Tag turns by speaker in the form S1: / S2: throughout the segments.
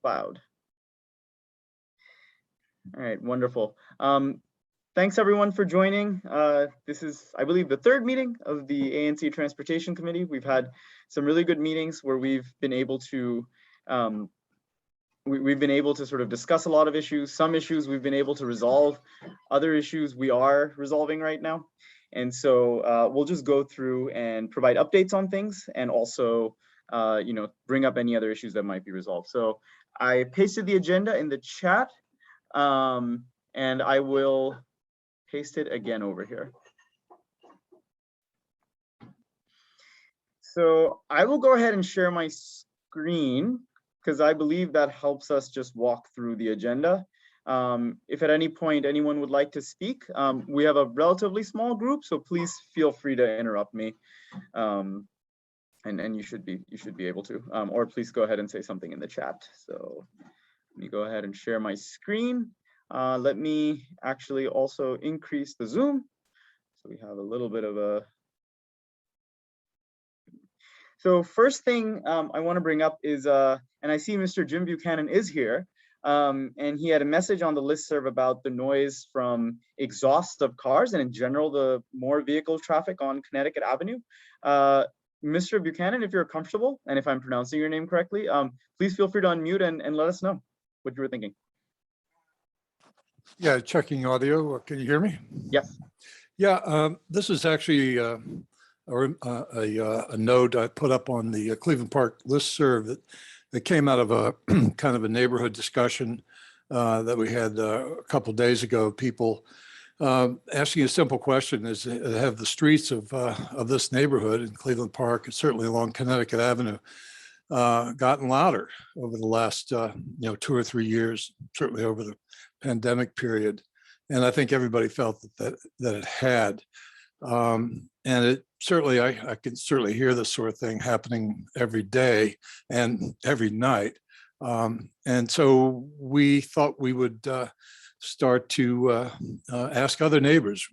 S1: Cloud. All right, wonderful. Thanks everyone for joining. This is, I believe, the third meeting of the ANC Transportation Committee. We've had some really good meetings where we've been able to sort of discuss a lot of issues. Some issues we've been able to resolve. Other issues we are resolving right now. And so we'll just go through and provide updates on things, and also bring up any other issues that might be resolved. So I pasted the agenda in the chat, and I will paste it again over here. So I will go ahead and share my screen, because I believe that helps us just walk through the agenda. If at any point anyone would like to speak, we have a relatively small group, so please feel free to interrupt me. And you should be able to, or please go ahead and say something in the chat. So let me go ahead and share my screen. Let me actually also increase the zoom, so we have a little bit of a. So first thing I want to bring up is, and I see Mr. Jim Buchanan is here, and he had a message on the listserv about the noise from exhaust of cars and in general the more vehicle traffic on Connecticut Avenue. Mr. Buchanan, if you're comfortable, and if I'm pronouncing your name correctly, please feel free to unmute and let us know what you were thinking.
S2: Yeah, checking audio. Can you hear me?
S1: Yes.
S2: Yeah, this is actually a note I put up on the Cleveland Park listserv that came out of a kind of a neighborhood discussion that we had a couple of days ago. People asking a simple question: is have the streets of this neighborhood in Cleveland Park, and certainly along Connecticut Avenue, gotten louder over the last 2 or 3 years, certainly over the pandemic period? And I think everybody felt that it had. And it certainly, I can certainly hear this sort of thing happening every day and every night. And so we thought we would start to ask other neighbors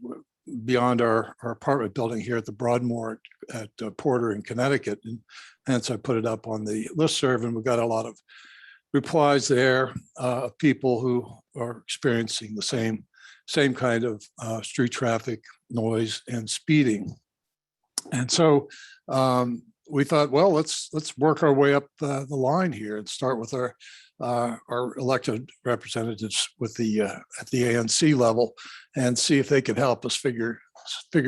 S2: beyond our apartment building here at the Broadmoor at Porter in Connecticut. And hence I put it up on the listserv, and we got a lot of replies there of people who are experiencing the same kind of street traffic, noise, and speeding. And so we thought, well, let's work our way up the line here and start with our elected representatives with the at the ANC level, and see if they could help us figure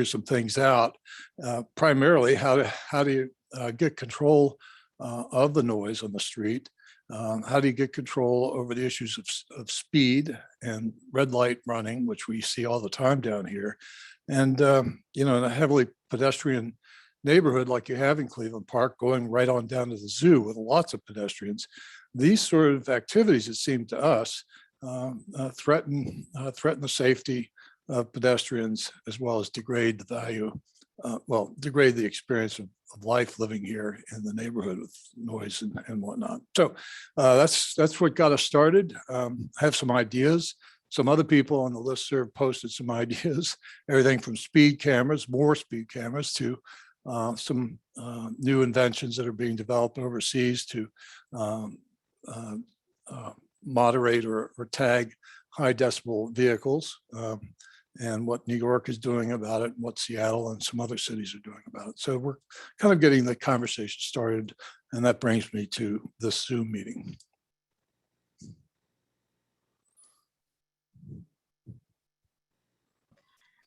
S2: some things out. Primarily, how do you get control of the noise on the street? How do you get control over the issues of speed and red light running, which we see all the time down here? And, in a heavily pedestrian neighborhood like you have in Cleveland Park, going right on down to the zoo with lots of pedestrians, these sort of activities, it seemed to us, threaten the safety of pedestrians, as well as degrade the value, degrade the experience of life living here in the neighborhood with noise and whatnot. So that's what got us started. I have some ideas. Some other people on the listserv posted some ideas, everything from speed cameras, more speed cameras, to some new inventions that are being developed overseas to moderate or tag high decibel vehicles, and what New York is doing about it, and what Seattle and some other cities are doing about it. So we're kind of getting the conversation started, and that brings me to this Zoom meeting.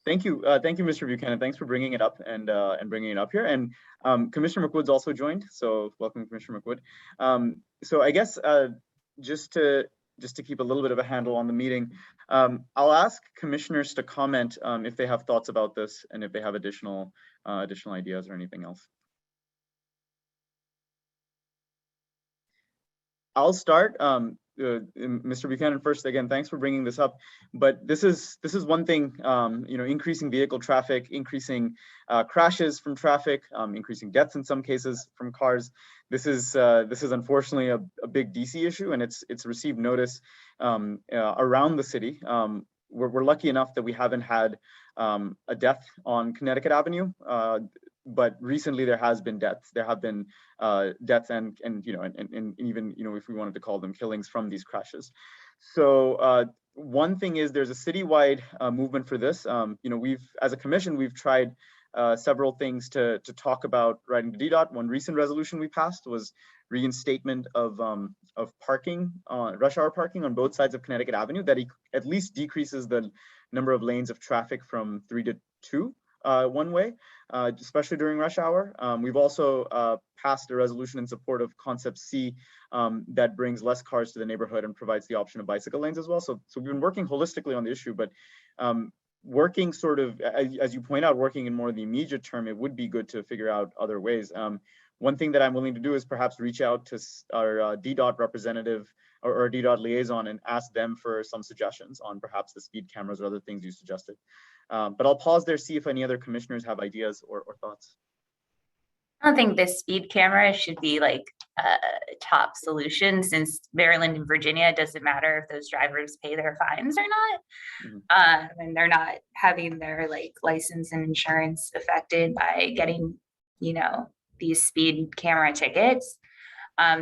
S1: Thank you, Mr. Buchanan. Thanks for bringing it up and bringing it up here. And Commissioner McWood's also joined, so welcome, Commissioner McWood. So I guess just to keep a little bit of a handle on the meeting, I'll ask commissioners to comment if they have thoughts about this and if they have additional ideas or anything else. I'll start. Mr. Buchanan first. Again, thanks for bringing this up. But this is one thing. Increasing vehicle traffic, increasing crashes from traffic, increasing deaths in some cases from cars. This is unfortunately a big DC issue, and it's received notice around the city. We're lucky enough that we haven't had a death on Connecticut Avenue. but recently there has been deaths. There have been deaths and even if we wanted to call them killings from these crashes. So one thing is there's a citywide movement for this. We've, as a commission, we've tried several things to talk about riding the DDOT. One recent resolution we passed was reinstatement of parking, rush hour parking on both sides of Connecticut Avenue, that at least decreases the number of lanes of traffic from 3 to 2 one way, especially during rush hour. We've also passed a resolution in support of Concept C that brings less cars to the neighborhood and provides the option of bicycle lanes as well. So we've been working holistically on the issue, but working sort of, as you point out, working in more of the immediate term, it would be good to figure out other ways. One thing that I'm willing to do is perhaps reach out to our DDOT representative or DDOT liaison and ask them for some suggestions on perhaps the speed cameras or other things you suggested. But I'll pause there, see if any other commissioners have ideas or thoughts.
S3: I don't think this speed camera should be like a top solution, since Maryland and Virginia, it doesn't matter if those drivers pay their fines or not. And they're not having their license and insurance affected by getting, these speed camera tickets,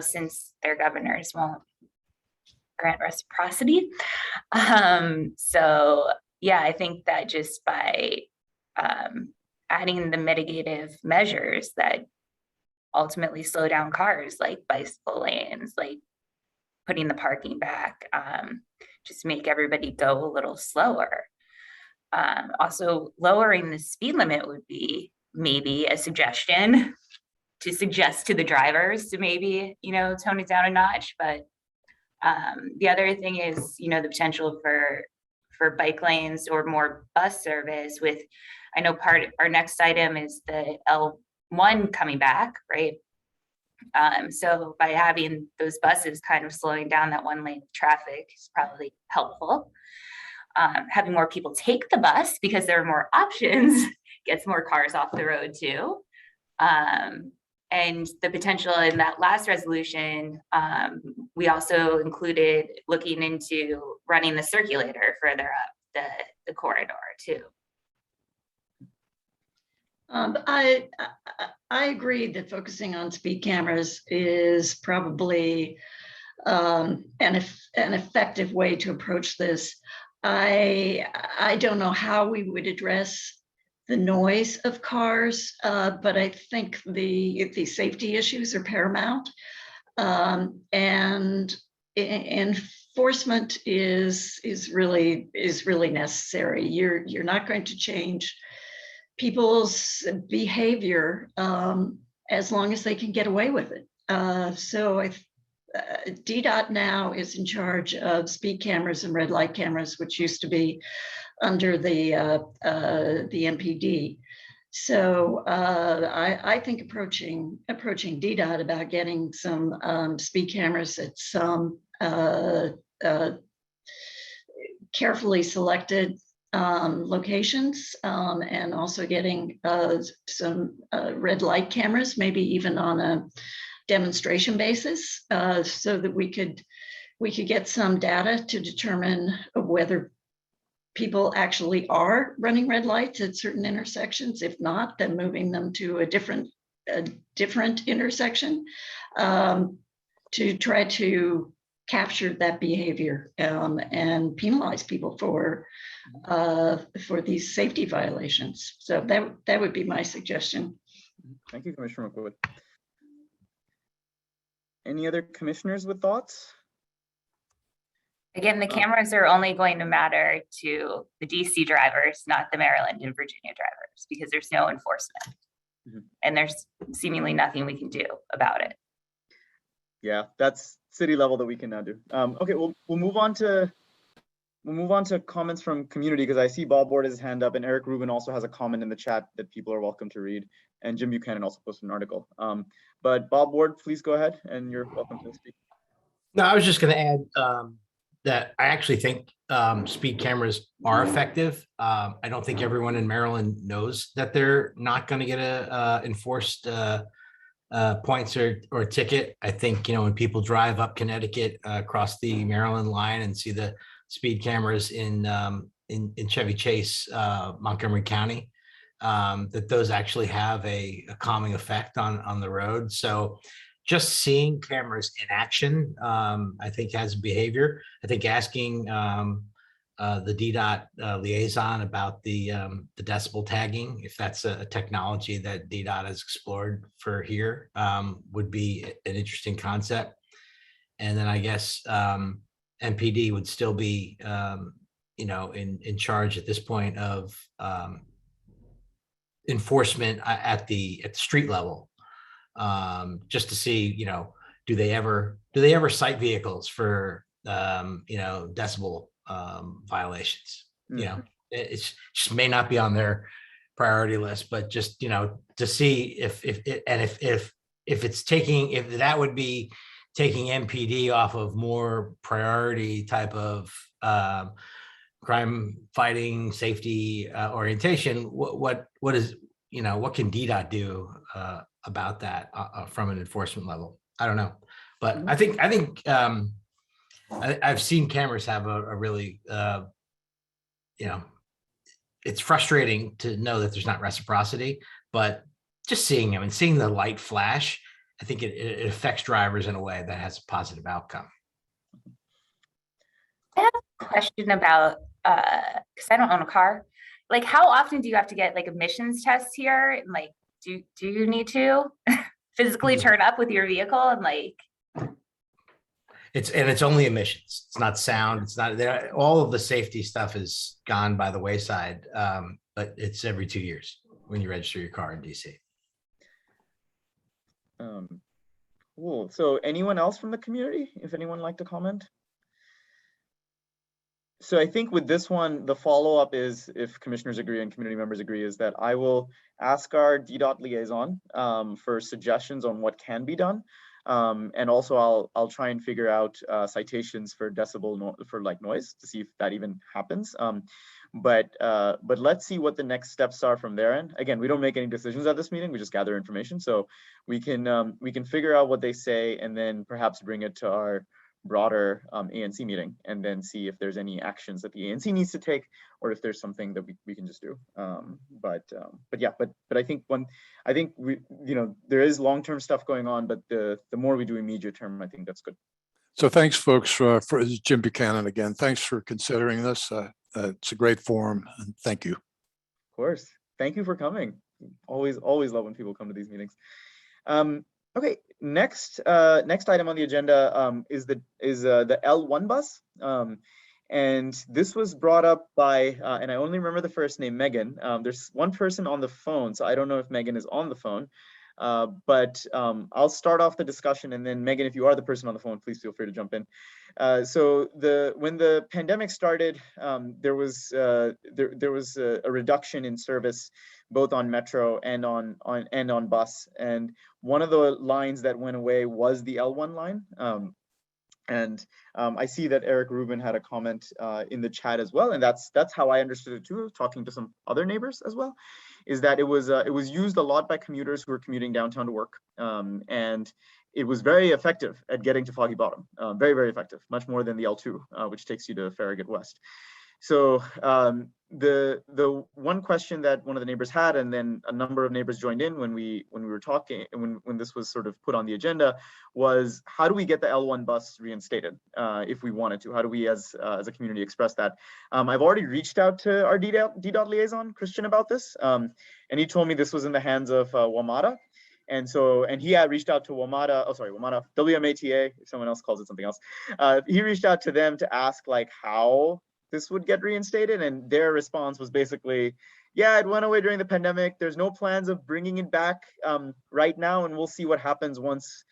S3: since their governors won't grant reciprocity. So yeah, I think that just by adding the mitigative measures that ultimately slow down cars, like bicycle lanes, like putting the parking back, just make everybody go a little slower. Also, lowering the speed limit would be maybe a suggestion to suggest to the drivers to maybe, tone it down a notch. But the other thing is, the potential for bike lanes or more bus service with, I know our next item is the L1 coming back, right? So by having those buses kind of slowing down that one lane of traffic is probably helpful. Having more people take the bus because there are more options gets more cars off the road too. And the potential in that last resolution, we also included looking into running the circulator further up the corridor too.
S4: I agree that focusing on speed cameras is probably an effective way to approach this. I don't know how we would address the noise of cars, but I think the safety issues are paramount, and enforcement is really necessary. You're not going to change people's behavior as long as they can get away with it. So DDOT now is in charge of speed cameras and red light cameras, which used to be under the MPD. So I think approaching DDOT about getting some speed cameras at some carefully selected locations, and also getting some red light cameras, maybe even on a demonstration basis, so that we could get some data to determine whether people actually are running red lights at certain intersections. If not, then moving them to a different intersection to try to capture that behavior and penalize people for these safety violations. So that would be my suggestion.
S1: Thank you, Commissioner McWood. Any other commissioners with thoughts?
S3: Again, the cameras are only going to matter to the DC drivers, not the Maryland and Virginia drivers, because there's no enforcement. And there's seemingly nothing we can do about it.
S1: Yeah, that's city level that we can now do. Okay, we'll move on to comments from community, because I see Bob Ward has his hand up, and Eric Rubin also has a comment in the chat that people are welcome to read, and Jim Buchanan also posted an article. But Bob Ward, please go ahead, and you're welcome to speak.
S5: No, I was just going to add that I actually think speed cameras are effective. I don't think everyone in Maryland knows that they're not going to get a enforced points or ticket. I think, when people drive up Connecticut across the Maryland line and see the speed cameras in Chevy Chase, Montgomery County, that those actually have a calming effect on the road. So just seeing cameras in action, I think has behavior. I think asking the DDOT liaison about the decibel tagging, if that's a technology that DDOT has explored for here, would be an interesting concept. And then I guess MPD would still be, in charge at this point of enforcement at the street level, just to see, do they ever cite vehicles for decibel violations? It just may not be on their priority list, but just to see if that would be taking MPD off of more priority type of crime fighting safety orientation. What can DDOT do about that from an enforcement level? I don't know, but I think I've seen cameras have a really it's frustrating to know that there's not reciprocity, but just seeing them and seeing the light flash, I think it affects drivers in a way that has a positive outcome.
S3: I have a question about, because I don't own a car. Like, how often do you have to get like emissions tests here? And like, do you need to physically turn up with your vehicle and like?
S5: It's only emissions. It's not sound. It's not there. All of the safety stuff is gone by the wayside. But it's every 2 years when you register your car in DC.
S1: Cool. So anyone else from the community, if anyone would like to comment? So I think with this one, the follow-up is, if commissioners agree and community members agree, is that I will ask our DDOT liaison for suggestions on what can be done. And also I'll try and figure out citations for decibel for like noise to see if that even happens. But let's see what the next steps are from their end. Again, we don't make any decisions at this meeting. We just gather information. So we can figure out what they say and then perhaps bring it to our broader ANC meeting and then see if there's any actions that the ANC needs to take or if there's something that we can just do. But I think there is long-term stuff going on, but the more we do immediate term, I think that's good.
S2: So thanks, folks, for this is Jim Buchanan again. Thanks for considering this. It's a great forum, and thank you.
S1: Of course. Thank you for coming. Always love when people come to these meetings. Okay, next item on the agenda is the L1 bus. And this was brought up by, and I only remember the first name, Megan. There's one person on the phone, so I don't know if Megan is on the phone. But I'll start off the discussion, and then Megan, if you are the person on the phone, please feel free to jump in. So when the pandemic started, there was a reduction in service both on Metro and on bus, and one of the lines that went away was the L1 line. I see that Eric Rubin had a comment in the chat as well, and that's how I understood it too, talking to some other neighbors as well, is that it was used a lot by commuters who were commuting downtown to work, and it was very effective at getting to Foggy Bottom, very, very effective, much more than the L2, which takes you to Farragut West. So the one question that one of the neighbors had, and then a number of neighbors joined in when we were talking, when this was sort of put on the agenda, was how do we get the L1 bus reinstated if we wanted to? How do we as a community express that? I've already reached out to our DDOT liaison, Christian, about this, and he told me this was in the hands of WMATA. And he had reached out to WMATA, WMATA, if someone else calls it something else. He reached out to them to ask like how this would get reinstated, and their response was basically, yeah, it went away during the pandemic. There's no plans of bringing it back right now, and we'll see what happens once,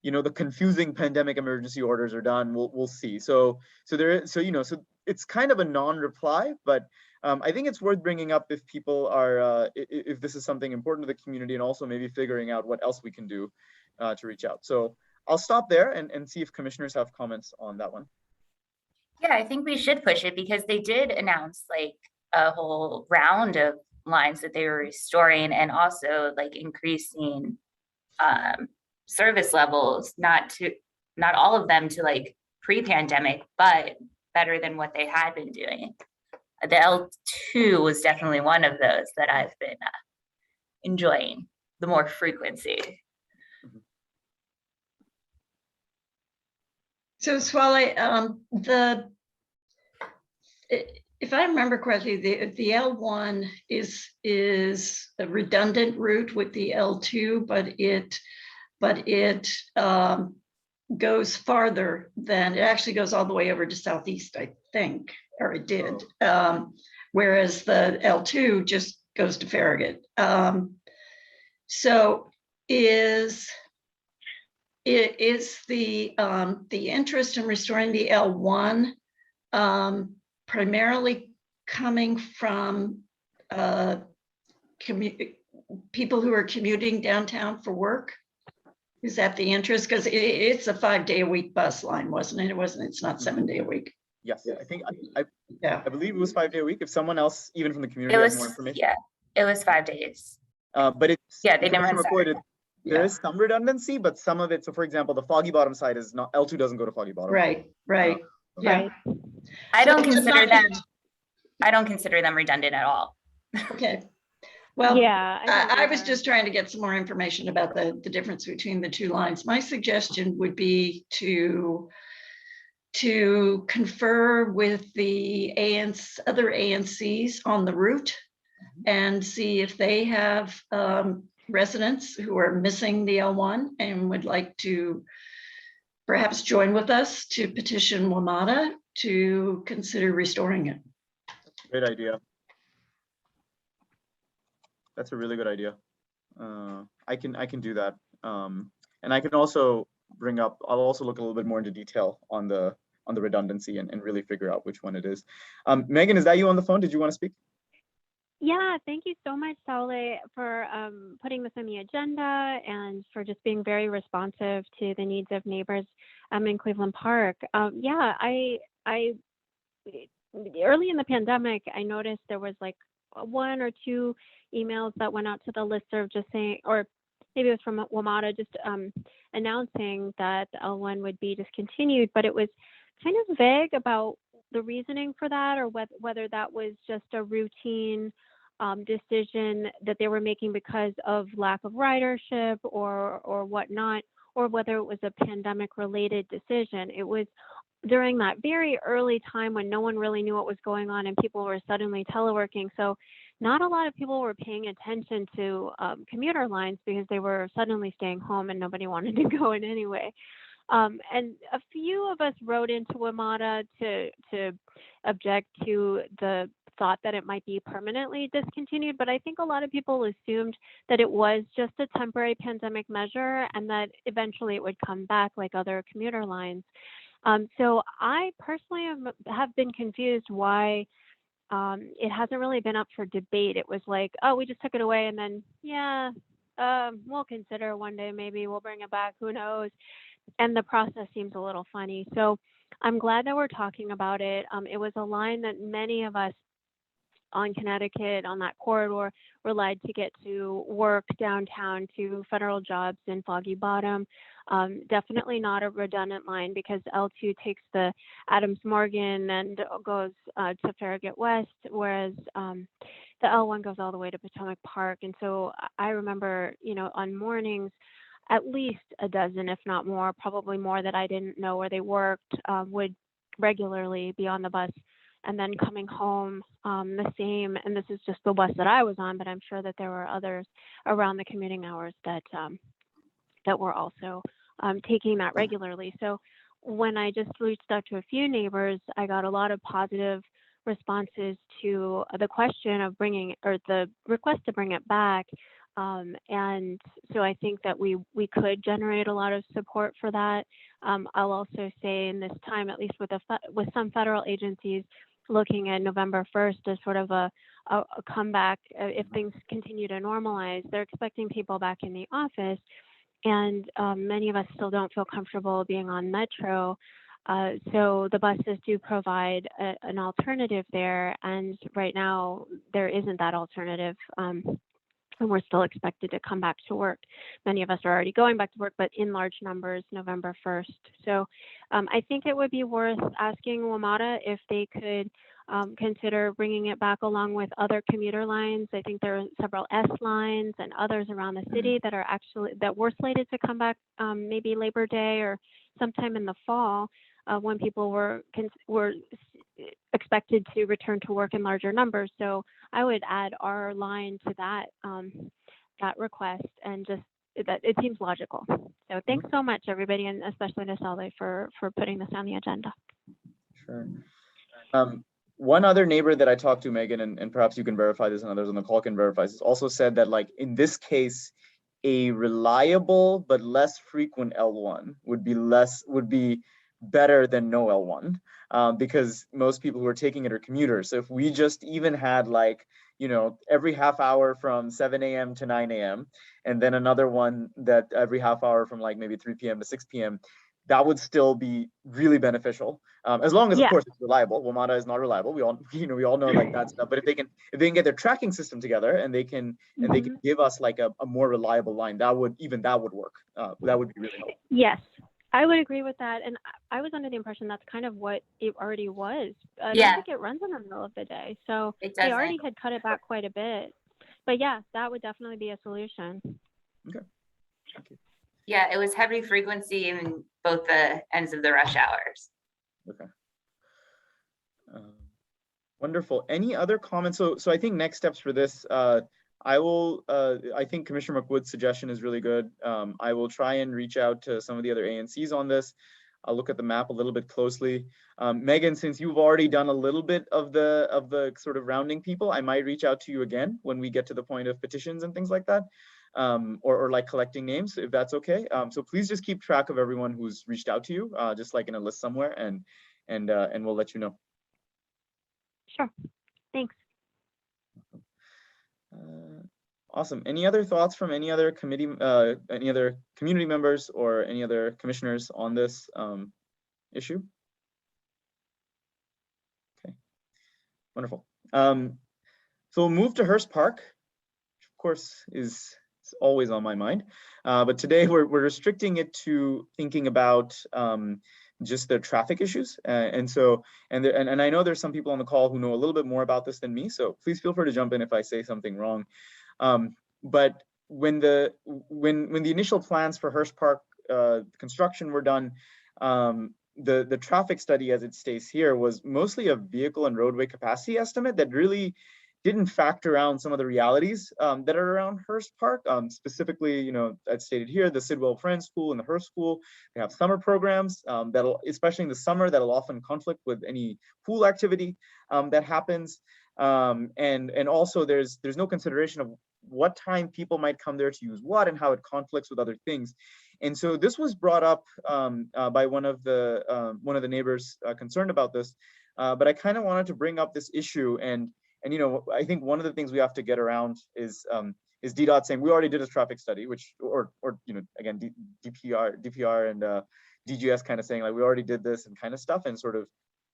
S1: the confusing pandemic emergency orders are done. We'll see. So it's kind of a non-reply, but I think it's worth bringing up if people are, if this is something important to the community, and also maybe figuring out what else we can do to reach out. So I'll stop there and see if commissioners have comments on that one.
S3: Yeah, I think we should push it because they did announce like a whole round of lines that they were restoring and also like increasing service levels, not all of them to like pre-pandemic, but better than what they had been doing. The L2 was definitely one of those that I've been enjoying the more frequency.
S4: So Swale, if I remember correctly, the L1 is a redundant route with the L2, but it goes farther than, it actually goes all the way over to Southeast, I think, or it did. Whereas the L2 just goes to Farragut. So is the interest in restoring the L1 primarily coming from people who are commuting downtown for work? Is that the interest? Because it's a 5-day-a-week bus line, wasn't it? It's not 7-day a week.
S1: Yes, I think,
S4: Yeah.
S1: I believe it was 5 day a week. If someone else, even from the community,
S3: It
S1: has more
S3: was,
S1: information.
S3: yeah, it was 5 days.
S1: But it's.
S3: Yeah, they didn't
S1: Commissioner
S3: run
S1: McCoy,
S3: Saturday.
S1: there is some redundancy, but some of it, so for example, the Foggy Bottom side is not, L2 doesn't go to Foggy Bottom.
S4: Right. Yeah.
S3: I
S4: So
S3: don't
S4: it's
S3: consider
S4: not-
S3: them, I don't consider them redundant at all.
S4: Okay. Well,
S6: Yeah, I don't
S4: I was
S6: either.
S4: just trying to get some more information about the difference between the two lines. My suggestion would be to confer with the other ANCs on the route and see if they have residents who are missing the L1 and would like to perhaps join with us to petition WMATA to consider restoring it.
S1: Great idea. That's a really good idea. I can do that. And I can also I'll also look a little bit more into detail on the redundancy and really figure out which one it is. Megan, is that you on the phone? Did you want to speak?
S6: Yeah, thank you so much, Saule, for putting this on the agenda and for just being very responsive to the needs of neighbors in Cleveland Park. Yeah, I early in the pandemic, I noticed there was like 1 or 2 emails that went out to the listserv just saying, or maybe it was from WMATA, just announcing that the L1 would be discontinued, but it was kind of vague about the reasoning for that, or whether that was just a routine decision that they were making because of lack of ridership or whatnot, or whether it was a pandemic related decision. It was during that very early time when no one really knew what was going on and people were suddenly teleworking. So not a lot of people were paying attention to commuter lines because they were suddenly staying home and nobody wanted to go in anyway. And a few of us wrote into WMATA to object to the thought that it might be permanently discontinued, but I think a lot of people assumed that it was just a temporary pandemic measure and that eventually it would come back like other commuter lines. So I personally have been confused why it hasn't really been up for debate. It was like, oh, we just took it away and then, yeah, we'll consider one day, maybe we'll bring it back, who knows? And the process seems a little funny. So I'm glad that we're talking about it. It was a line that many of us on Connecticut, on that corridor, relied to get to work downtown, to federal jobs in Foggy Bottom. Definitely not a redundant line because L2 takes the Adams Morgan and goes to Farragut West, whereas the L1 goes all the way to Potomac Park. And so I remember, on mornings, at least a dozen, if not more, probably more that I didn't know where they worked, would regularly be on the bus. And then coming home, the same, and this is just the bus that I was on, but I'm sure that there were others around the commuting hours that were also taking that regularly. So when I just reached out to a few neighbors, I got a lot of positive responses to the question of the request to bring it back. And so I think that we could generate a lot of support for that. I'll also say in this time, at least with some federal agencies, looking at November 1st as sort of a comeback, if things continue to normalize, they're expecting people back in the office. And many of us still don't feel comfortable being on Metro. So the buses do provide an alternative there. And right now there isn't that alternative. And we're still expected to come back to work. Many of us are already going back to work, but in large numbers, November 1st. So I think it would be worth asking WMATA if they could consider bringing it back along with other commuter lines. I think there are several S lines and others around the city that are that were slated to come back maybe Labor Day or sometime in the fall when people were expected to return to work in larger numbers. So I would add our line to that that request, and just that it seems logical. So thanks so much, everybody, and especially to Salve for putting this on the agenda.
S1: Sure. One other neighbor that I talked to, Megan, and perhaps you can verify this and others on the call can verify this, also said that, like, in this case, a reliable but less frequent L1 would be better than no L1, because most people who are taking it are commuters. So if we just even had, like, you know, every half hour from 7 a.m. to 9 a.m. and then another one that every half hour from like maybe 3 p.m. to 6 p.m., that would still be really beneficial, as long as, of course, it's reliable. WMATA is not reliable. We all know like that stuff. But if they can get their tracking system together and they can give us like a more reliable line, that would work. That would be really helpful.
S6: Yes, I would agree with that. And I was under the impression that's kind of what it already was. I don't think it runs in the middle of the day, so they already had cut it back quite a bit. But yeah, that would definitely be a solution.
S1: Okay. Thank you.
S3: Yeah, it was heavy frequency in both the ends of the rush hours.
S1: Okay. Wonderful. Any other comments? So I think next steps for this, I think Commissioner McWood's suggestion is really good. I will try and reach out to some of the other ANCs on this. I'll look at the map a little bit closely. Megan, since you've already done a little bit of the sort of rounding people, I might reach out to you again when we get to the point of petitions and things like that. Or like collecting names, if that's okay. So please just keep track of everyone who's reached out to you, just like in a list somewhere, and we'll let you know.
S6: Sure. Thanks.
S1: Awesome. Any other thoughts from any other committee, any other community members, or any other commissioners on this issue? Okay. Wonderful. So we'll move to Hearst Park, which of course is always on my mind, but today we're restricting it to thinking about just the traffic issues, and I know there's some people on the call who know a little bit more about this than me, so please feel free to jump in if I say something wrong. But when the initial plans for Hearst Park construction were done, the traffic study, as it states here, was mostly a vehicle and roadway capacity estimate that really didn't factor around some of the realities that are around Hearst Park. Specifically, you know, as stated here, the Sidwell Friends School and the Hearst School, they have summer programs that'll, especially in the summer, that'll often conflict with any pool activity that happens. And also there's no consideration of what time people might come there to use what and how it conflicts with other things. And so this was brought up by one of the neighbors concerned about this, but I kind of wanted to bring up this issue. And you know, I think one of the things we have to get around is DDOT saying we already did a traffic study, which or you know, again, DPR and DGS kind of saying like we already did this and kind of stuff, and sort of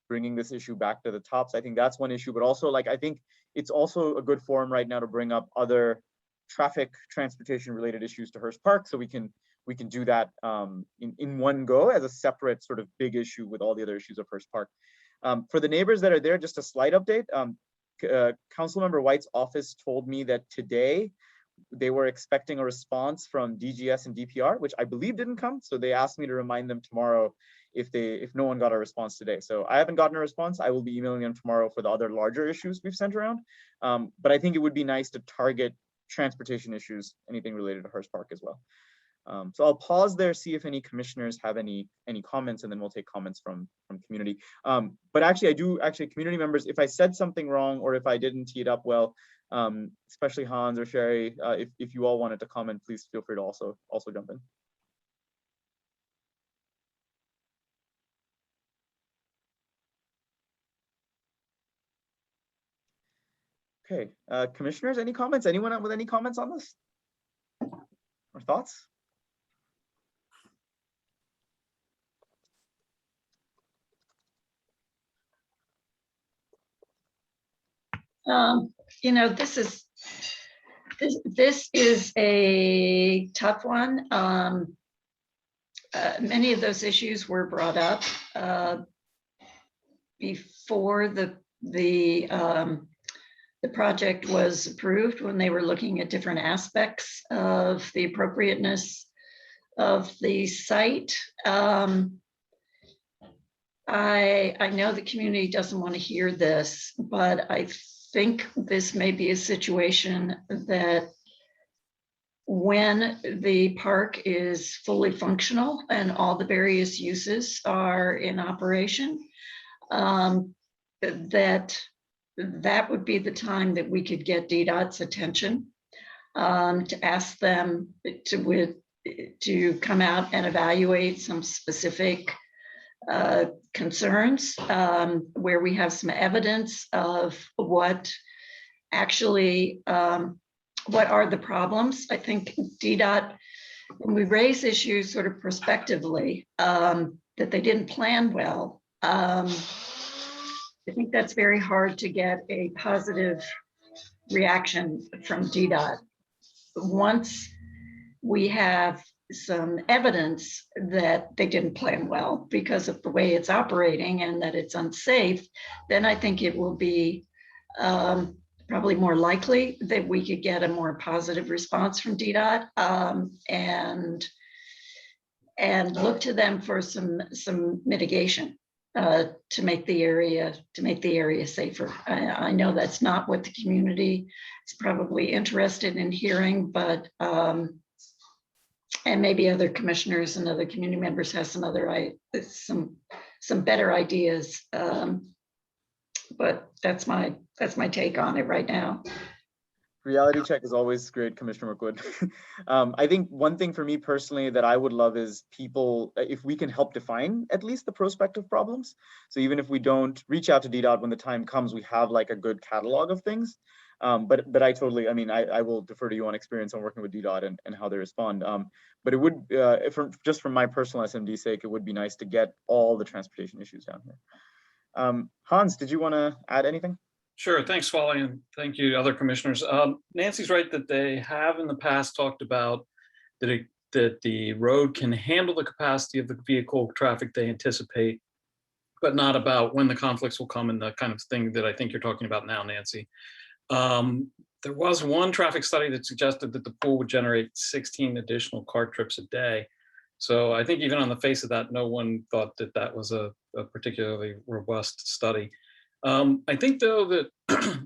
S1: bringing this issue back to the top. So I think that's one issue, but also like I think it's also a good forum right now to bring up other traffic transportation related issues to Hearst Park, so we can do that in one go as a separate sort of big issue with all the other issues of Hearst Park. For the neighbors that are there, just a slight update. Councilmember White's office told me that today they were expecting a response from DGS and DPR, which I believe didn't come. So they asked me to remind them tomorrow if no one got a response today. So I haven't gotten a response. I will be emailing them tomorrow for the other larger issues we've sent around. But I think it would be nice to target transportation issues, anything related to Hearst Park as well. So I'll pause there, see if any commissioners have any comments, and then we'll take comments from community. But actually, community members, if I said something wrong or if I didn't tee it up well, especially Hans or Sherry, if you all wanted to comment, please feel free to also jump in. Okay, commissioners, any comments? Anyone with any comments on this or thoughts?
S4: You know, this is a tough one. Many of those issues were brought up before the the project was approved, when they were looking at different aspects of the appropriateness of the site. I know the community doesn't want to hear this, but I think this may be a situation that when the park is fully functional and all the various uses are in operation, that would be the time that we could get DDOT's attention, to ask them to come out and evaluate some specific concerns, where we have some evidence of what actually, what are the problems. I think DDOT, when we raise issues sort of prospectively, that they didn't plan well, I think that's very hard to get a positive reaction from DDOT. Once we have some evidence that they didn't plan well because of the way it's operating and that it's unsafe, then I think it will be probably more likely that we could get a more positive response from DDOT, and look to them for some mitigation to make the area safer. I know that's not what the community is probably interested in hearing, but and maybe other commissioners and other community members have some other some better ideas. But that's my take on it right now.
S1: Reality check is always great, Commissioner McWood. I think one thing for me personally that I would love is people, if we can help define at least the prospective problems. So even if we don't reach out to DDOT when the time comes, we have like a good catalog of things. But I totally, I mean, I will defer to you on experience on working with DDOT and how they respond. But it would, just from my personal SMD sake, it would be nice to get all the transportation issues down here. Hans, did you want to add anything?
S7: Sure, thanks, Wally, and thank you, other commissioners. Nancy's right that they have in the past talked about that the road can handle the capacity of the vehicle traffic they anticipate, but not about when the conflicts will come and the kind of thing that I think you're talking about now, Nancy. There was one traffic study that suggested that the pool would generate 16 additional car trips a day. So I think even on the face of that, no one thought that that was a particularly robust study. I think, though, that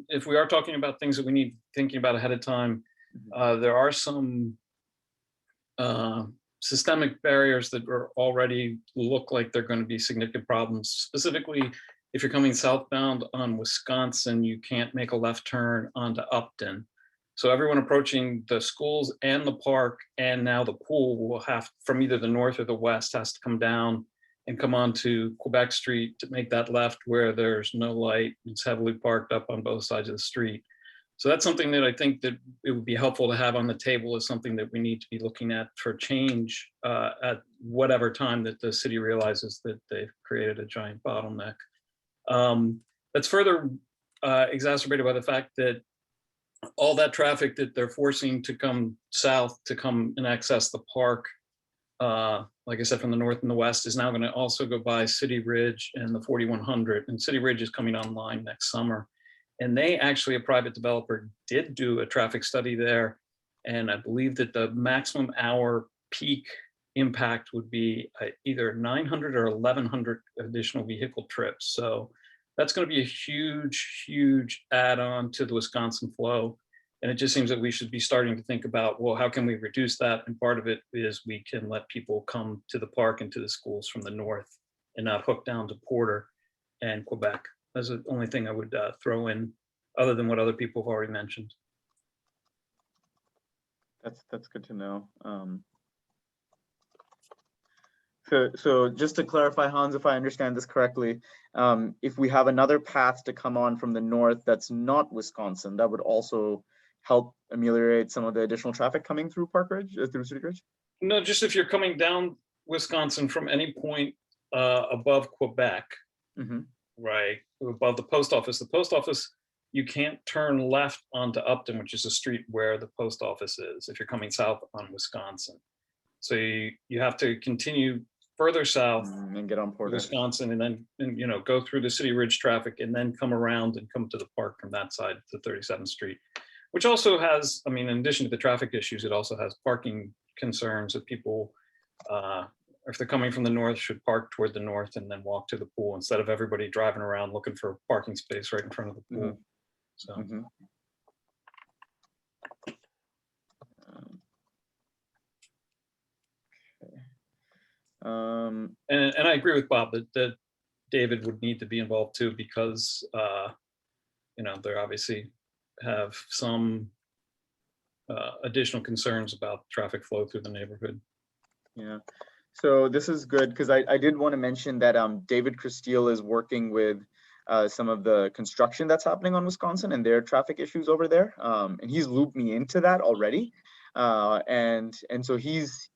S7: if we are talking about things that we need thinking about ahead of time, there are some systemic barriers that are already look like they're going to be significant problems. Specifically, if you're coming southbound on Wisconsin, you can't make a left turn onto Upton. So everyone approaching the schools and the park and now the pool will have, from either the north or the west, has to come down and come onto Quebec Street to make that left where there's no light. It's heavily parked up on both sides of the street. So that's something that I think that it would be helpful to have on the table, is something that we need to be looking at for change at whatever time that the city realizes that they've created a giant bottleneck. That's further exacerbated by the fact that all that traffic that they're forcing to come south to come and access the park, like I said, from the north and the west, is now going to also go by City Ridge and the 4100. And City Ridge is coming online next summer. And they actually, a private developer, did do a traffic study there. And I believe that the maximum hour peak impact would be either 900 or 1100 additional vehicle trips. So that's going to be a huge, huge add-on to the Wisconsin flow. And it just seems that we should be starting to think about, well, how can we reduce that? And part of it is we can let people come to the park and to the schools from the north and not hook down to Porter and Quebec. That's the only thing I would throw in, other than what other people have already mentioned.
S1: That's good to know. So just to clarify, Hans, if I understand this correctly, if we have another path to come on from the north that's not Wisconsin, that would also help ameliorate some of the additional traffic coming through Park Ridge, through City Ridge?
S7: No, just if you're coming down Wisconsin from any point above Quebec, right, above the post office, you can't turn left onto Upton, which is a street where the post office is, if you're coming south on Wisconsin. So you have to continue further south
S1: And get on
S7: to
S1: Porter.
S7: Wisconsin, and then, go through the City Ridge traffic and then come around and come to the park from that side to 37th Street, which also has, I mean, in addition to the traffic issues, it also has parking concerns that people, if they're coming from the north, should park toward the north and then walk to the pool instead of everybody driving around looking for a parking space right in front of the pool. So.
S1: Mhm.
S7: And I agree with Bob that David would need to be involved too, because they obviously have some additional concerns about traffic flow through the neighborhood.
S1: Yeah, so this is good because I did want to mention that David Christille is working with some of the construction that's happening on Wisconsin and their traffic issues over there, and he's looped me into that already. And so he's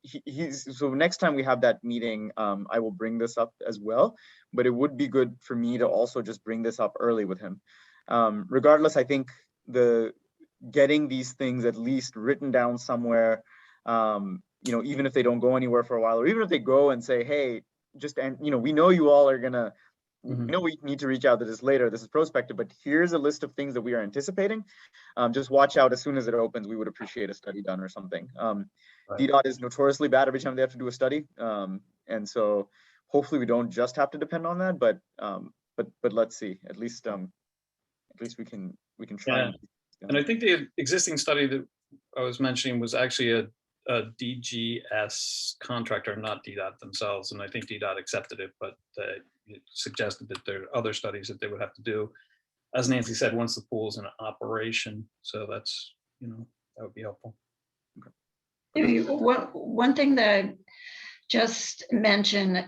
S1: so next time we have that meeting, I will bring this up as well, but it would be good for me to also just bring this up early with him. Regardless, I think getting these things at least written down somewhere, even if they don't go anywhere for a while, or even if they go and say, hey, we know you all are gonna, we know we need to reach out to this later, this is prospective, but here's a list of things that we are anticipating. Just watch out as soon as it opens, we would appreciate a study done or something.
S7: Right.
S1: DDOT is notoriously bad every time they have to do a study. And so hopefully we don't just have to depend on that, but let's see, at least we can try.
S7: Yeah. And I think the existing study that I was mentioning was actually a DGS contractor, not DDOT themselves. And I think DDOT accepted it, but it suggested that there are other studies that they would have to do, as Nancy said, once the pool is in operation. So that's, that would be helpful.
S4: One thing that I just mentioned,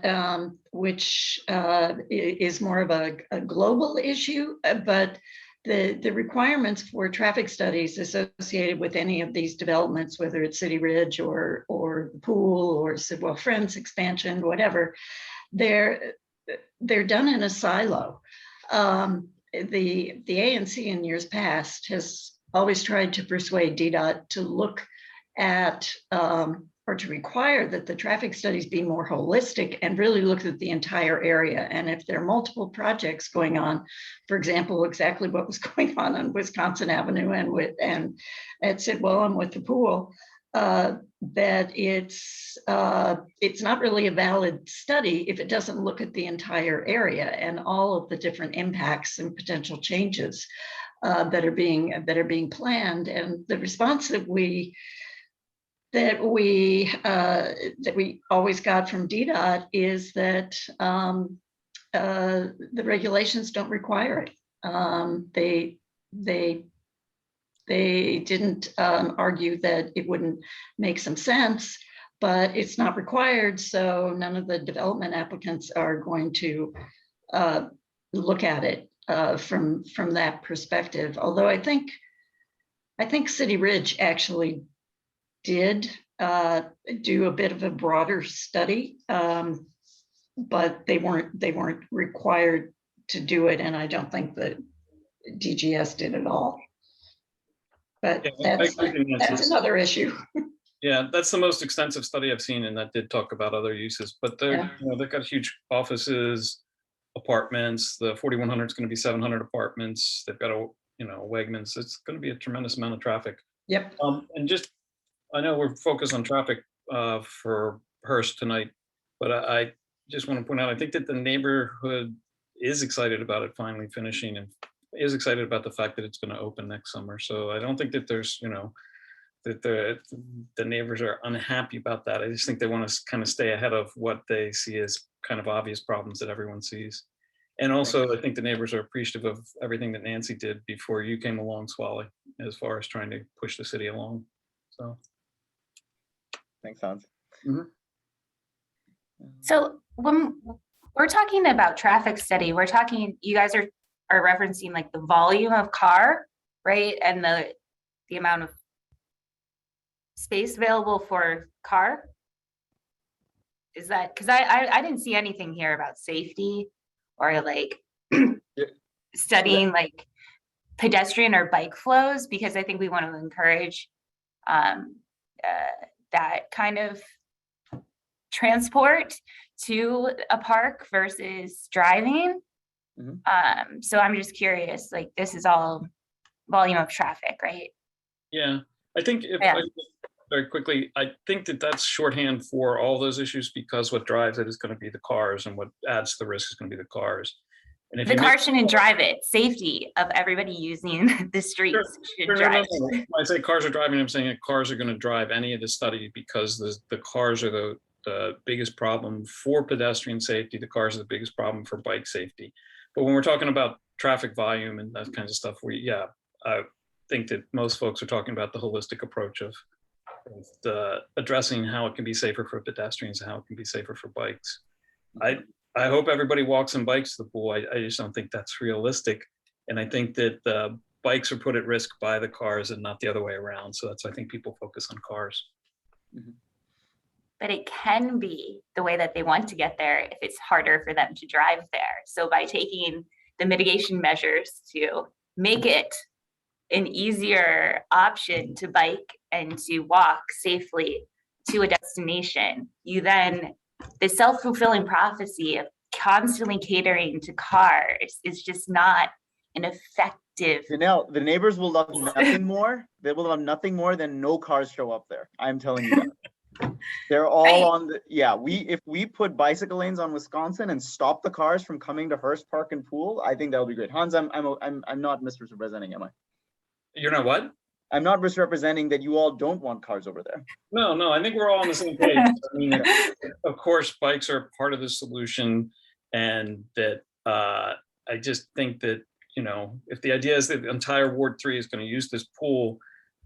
S4: which is more of a global issue, but the requirements for traffic studies associated with any of these developments, whether it's City Ridge or the pool or Sidwell Friends expansion, whatever, they're done in a silo. The ANC in years past has always tried to persuade DDOT to look at or to require that the traffic studies be more holistic and really look at the entire area. And if there are multiple projects going on, for example, exactly what was going on Wisconsin Avenue and at Sidwell and with the pool, that it's not really a valid study if it doesn't look at the entire area and all of the different impacts and potential changes that are being planned. And the response that we always got from DDOT is that the regulations don't require it. They didn't argue that it wouldn't make some sense, but it's not required. So none of the development applicants are going to look at it from that perspective. Although I think City Ridge actually did do a bit of a broader study, but they weren't required to do it, and I don't think that DGS did at all. But
S7: Yeah,
S4: that's another issue.
S7: Yeah, that's the most extensive study I've seen, and that did talk about other uses. But they've got huge offices, apartments. The 4100 is going to be 700 apartments. They've got a Wegmans. It's going to be a tremendous amount of traffic.
S4: Yep.
S7: And just, I know we're focused on traffic for Hearst tonight, but I just want to point out, I think that the neighborhood is excited about it finally finishing and is excited about the fact that it's going to open next summer. So I don't think that there's, that the neighbors are unhappy about that. I just think they want to kind of stay ahead of what they see as kind of obvious problems that everyone sees. And also, I think the neighbors are appreciative of everything that Nancy did before you came along, Swally, as far as trying to push the city along. So.
S1: Thanks, Hans.
S7: Mm-hmm.
S3: So when we're talking about traffic study, we're talking, you guys are referencing like the volume of car, right? And the amount of space available for car. Is that, because I didn't see anything here about safety or like studying like pedestrian or bike flows, because I think we want to encourage that kind of transport. to a park versus driving. So I'm just curious, like, this is all volume of traffic, right?
S7: Yeah, I think if
S3: Yeah.
S7: very quickly, I think that that's shorthand for all those issues, because what drives it is going to be the cars, and what adds to the risk is going to be the cars. And if
S3: The
S7: you
S3: car
S7: make
S3: shouldn't drive it. Safety of everybody using the streets should
S7: no,
S3: drive.
S7: when I say cars are driving, I'm saying that cars are going to drive any of the study, because the cars are the biggest problem for pedestrian safety. The cars are the biggest problem for bike safety. But when we're talking about traffic volume and that kinds of stuff, I think that most folks are talking about the holistic approach of addressing how it can be safer for pedestrians and how it can be safer for bikes. I hope everybody walks and bikes to the pool. I just don't think that's realistic. And I think that bikes are put at risk by the cars and not the other way around. So that's why I think people focus on cars.
S3: But it can be the way that they want to get there if it's harder for them to drive there. So by taking the mitigation measures to make it an easier option to bike and to walk safely to a destination, you then, the self-fulfilling prophecy of constantly catering to cars is just not an effective.
S1: Janelle, the neighbors will love nothing more. They will love nothing more than no cars show up there. I'm telling you that. They're all on the, if we put bicycle lanes on Wisconsin and stop the cars from coming to Hearst Park and Pool, I think that'll be great. Hans, I'm not misrepresenting, am I?
S7: You're not what?
S1: I'm not misrepresenting that you all don't want cars over there.
S7: No, I think we're all on the same page. I mean, of course, bikes are part of the solution, and that I just think that, if the idea is that the entire Ward 3 is going to use this pool,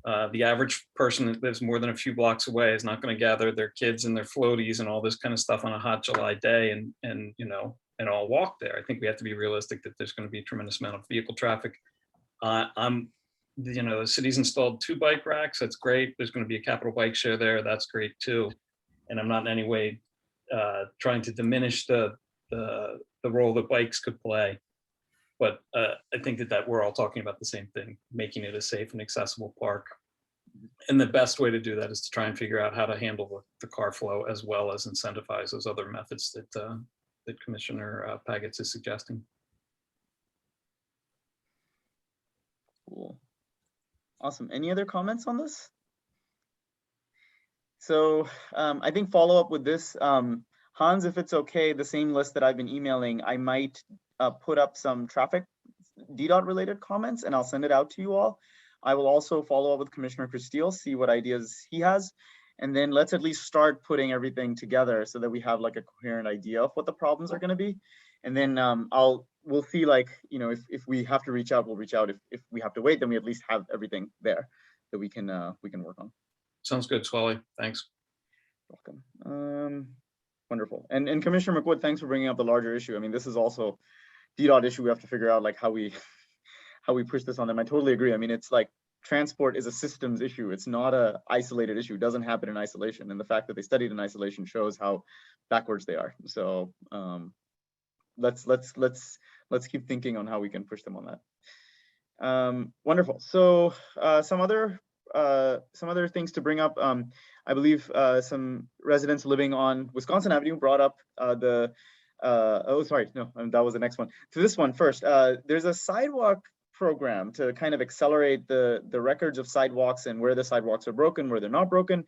S7: the average person that lives more than a few blocks away is not going to gather their kids and their floaties and all this kind of stuff on a hot July day and all walk there. I think we have to be realistic that there's going to be a tremendous amount of vehicle traffic. The city's installed 2 bike racks. That's great. There's going to be a capital bike share there. That's great too. And I'm not in any way trying to diminish the role that bikes could play. But I think that we're all talking about the same thing, making it a safe and accessible park. And the best way to do that is to try and figure out how to handle the car flow, as well as incentivize those other methods that Commissioner Pagets is suggesting.
S1: Cool. Awesome. Any other comments on this? So I think follow up with this, Hans, if it's okay, the same list that I've been emailing, I might put up some traffic DDOT related comments and I'll send it out to you all. I will also follow up with Commissioner Castile, see what ideas he has. And then let's at least start putting everything together so that we have like a coherent idea of what the problems are going to be. And then we'll see, like, if we have to reach out, we'll reach out. If we have to wait, then we at least have everything there that we can work on.
S7: Sounds good, Swally. Thanks.
S1: Welcome. Wonderful. And Commissioner McWood, thanks for bringing up the larger issue. I mean, this is also DDOT issue. We have to figure out like how we push this on them. I totally agree. I mean, it's like transport is a systems issue. It's not a isolated issue. It doesn't happen in isolation. And the fact that they studied in isolation shows how backwards they are. So let's keep thinking on how we can push them on that. Wonderful. So some other things to bring up. I believe some residents living on Wisconsin Avenue brought up that was the next one. To this one first, there's a sidewalk program to kind of accelerate the records of sidewalks and where the sidewalks are broken, where they're not broken.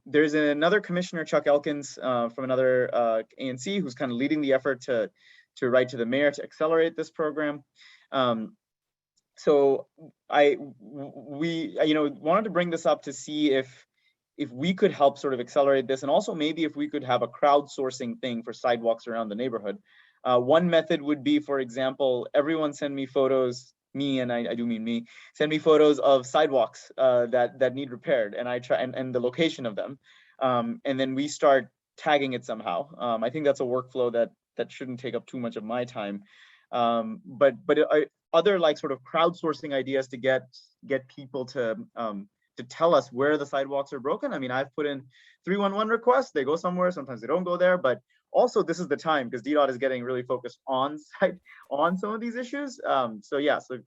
S1: There's another commissioner, Chuck Elkins, from another ANC, who's kind of leading the effort to write to the mayor to accelerate this program. So we wanted to bring this up to see if we could help sort of accelerate this, and also maybe if we could have a crowdsourcing thing for sidewalks around the neighborhood. One method would be, for example, everyone send me photos, I do mean me, send me photos of sidewalks that need repaired, and I try and the location of them, and then we start tagging it somehow. I think that's a workflow that shouldn't take up too much of my time. But other like sort of crowdsourcing ideas to get people to tell us where the sidewalks are broken. I mean, I've put in 311 requests. They go somewhere. Sometimes they don't go there. But also, this is the time because DDOT is getting really focused on some of these issues. So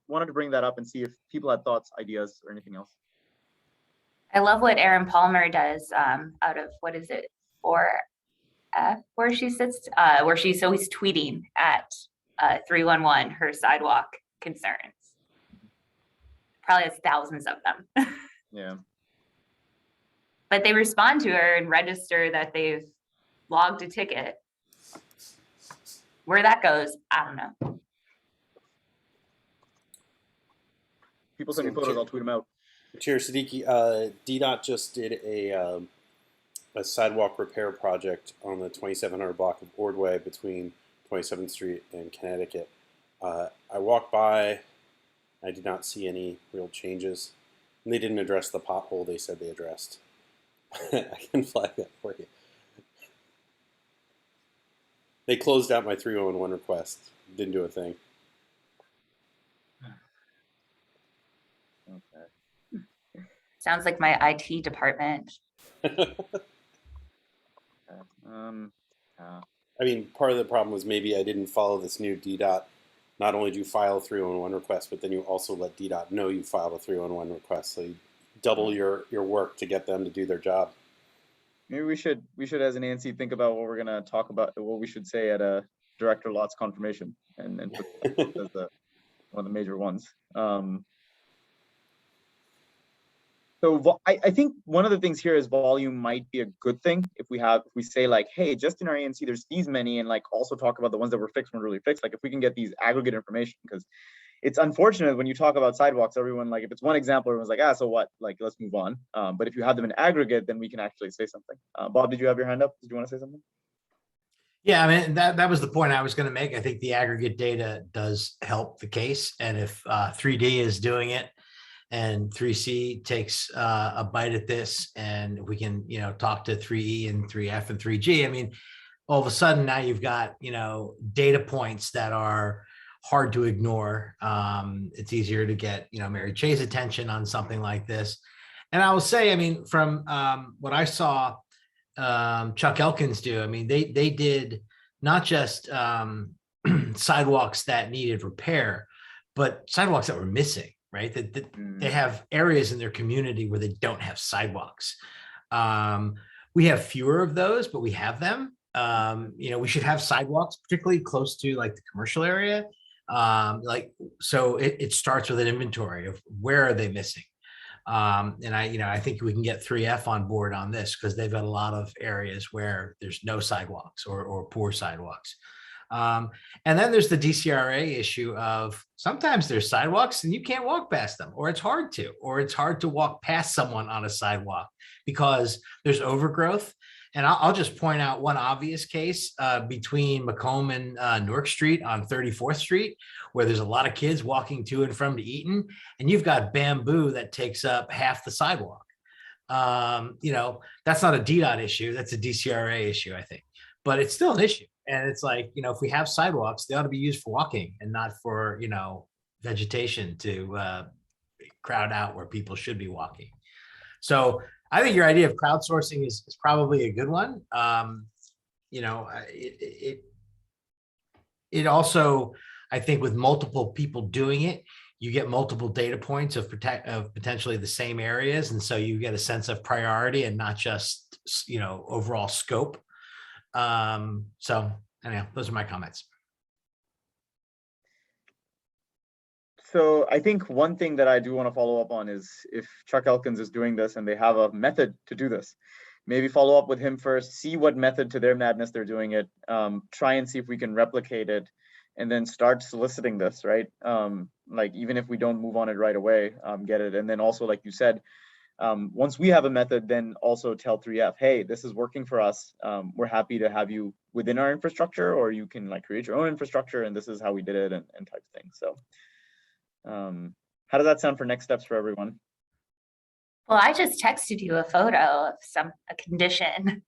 S1: wanted to bring that up and see if people had thoughts, ideas, or anything else.
S3: I love what Aaron Palmer does out of, what is it, F where she sits, where she's always tweeting at 311 her sidewalk concerns. Probably has thousands of them.
S1: Yeah.
S3: But they respond to her and register that they've logged a ticket. Where that goes, I don't know.
S1: People send me photos, I'll tweet them out.
S8: Chair Siddiqui, DDOT just did a sidewalk repair project on the 2700 block of Ordway between 27th Street and Connecticut. I walked by, I did not see any real changes. And they didn't address the pothole they said they addressed. I can flag that for you. They closed out my 311 request. Didn't do a thing.
S1: Okay.
S3: Sounds like my IT department.
S8: I mean, part of the problem was maybe I didn't follow this new DDOT. Not only do you file a 311 request, but then you also let DDOT know you filed a 311 request. So you double your work to get them to do their job.
S1: Maybe we should as an ANC think about what we're gonna talk about, what we should say at a Director Lott's confirmation, and put that as one of the major ones. So I think one of the things here is volume might be a good thing if we say like, hey, just in our ANC there's these many, and like also talk about the ones that were fixed when really fixed. Like if we can get these aggregate information, because it's unfortunate when you talk about sidewalks, everyone, like if it's one example, everyone's like, so what? Like let's move on. But if you have them in aggregate, then we can actually say something. Bob, did you have your hand up? Did you want to say something?
S5: Yeah, I mean, that was the point I was going to make. I think the aggregate data does help the case. And if 3D is doing it and 3C takes a bite at this, and we can, talk to 3E and 3F and 3G, I mean, all of a sudden now you've got, data points that are hard to ignore. It's easier to get, Mary Chay's attention on something like this. And I will say, I mean, from what I saw Chuck Elkins do, I mean, they did not just sidewalks that needed repair, but sidewalks that were missing, right? That they have areas in their community where they don't have sidewalks. We have fewer of those, but we have them. We should have sidewalks, particularly close to like the commercial area. So it starts with an inventory of where are they missing. And I think we can get 3F on board on this because they've got a lot of areas where there's no sidewalks or poor sidewalks. And then there's the DCRA issue of sometimes there's sidewalks and you can't walk past them, or it's hard to walk past someone on a sidewalk because there's overgrowth. And I'll just point out one obvious case between Macomb and Newark Street on 34th Street, where there's a lot of kids walking to and from to Eaton, and you've got bamboo that takes up half the sidewalk. That's not a DDOT issue, that's a DCRA issue, I think, but it's still an issue. And it's like, if we have sidewalks, they ought to be used for walking and not for, vegetation to crowd out where people should be walking. So I think your idea of crowdsourcing is probably a good one. It also, I think with multiple people doing it, you get multiple data points of potentially the same areas. And so you get a sense of priority and not just, overall scope. So anyhow, those are my comments.
S1: So I think one thing that I do want to follow up on is if Chuck Elkins is doing this and they have a method to do this, maybe follow up with him first, see what method to their madness they're doing it, try and see if we can replicate it, and then start soliciting this, right? Like even if we don't move on it right away, get it. And then also, like you said, once we have a method, then also tell 3F, hey, this is working for us. We're happy to have you within our infrastructure, or you can like create your own infrastructure, and this is how we did it, and type of thing. So how does that sound for next steps for everyone?
S3: Well, I just texted you a photo of a condition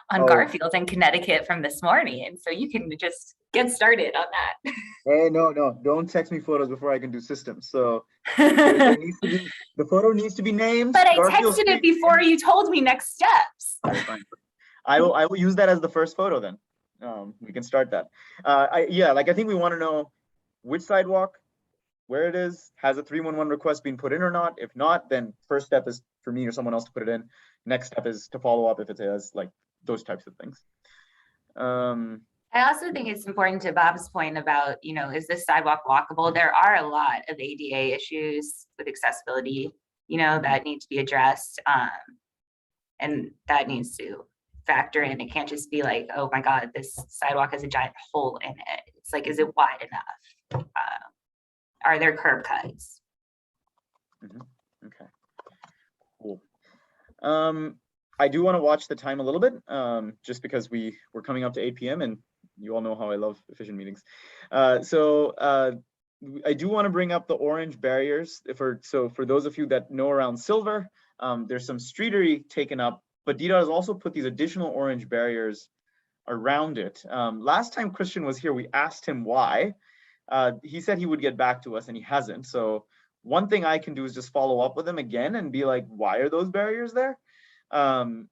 S3: on
S1: Oh.
S3: Garfield in Connecticut from this morning, and so you can just get started on that.
S1: Hey, no, don't text me photos before I can do systems. So there needs to be, the photo needs to be named.
S3: But I
S1: Garfield
S3: texted it
S1: Street.
S3: before you told me next steps.
S1: That's fine. I will use that as the first photo then. We can start that. I think we want to know which sidewalk, where it is, has a 311 request been put in or not. If not, then first step is for me or someone else to put it in. Next step is to follow up if it has like those types of things.
S3: I also think it's important to Bob's point about, is this sidewalk walkable? There are a lot of ADA issues with accessibility, that need to be addressed. And that needs to factor in. It can't just be like, oh my God, this sidewalk has a giant hole in it. It's like, is it wide enough? Are there curb cuts?
S1: Okay, cool. I do want to watch the time a little bit, just because we're coming up to 8 p.m. and you all know how I love efficient meetings. So I do want to bring up the orange barriers. So for those of you that know around Silver, there's some streetery taken up, but DDOT has also put these additional orange barriers around it. Last time Christian was here, we asked him why. He said he would get back to us and he hasn't. So one thing I can do is just follow up with him again and be like, why are those barriers there? And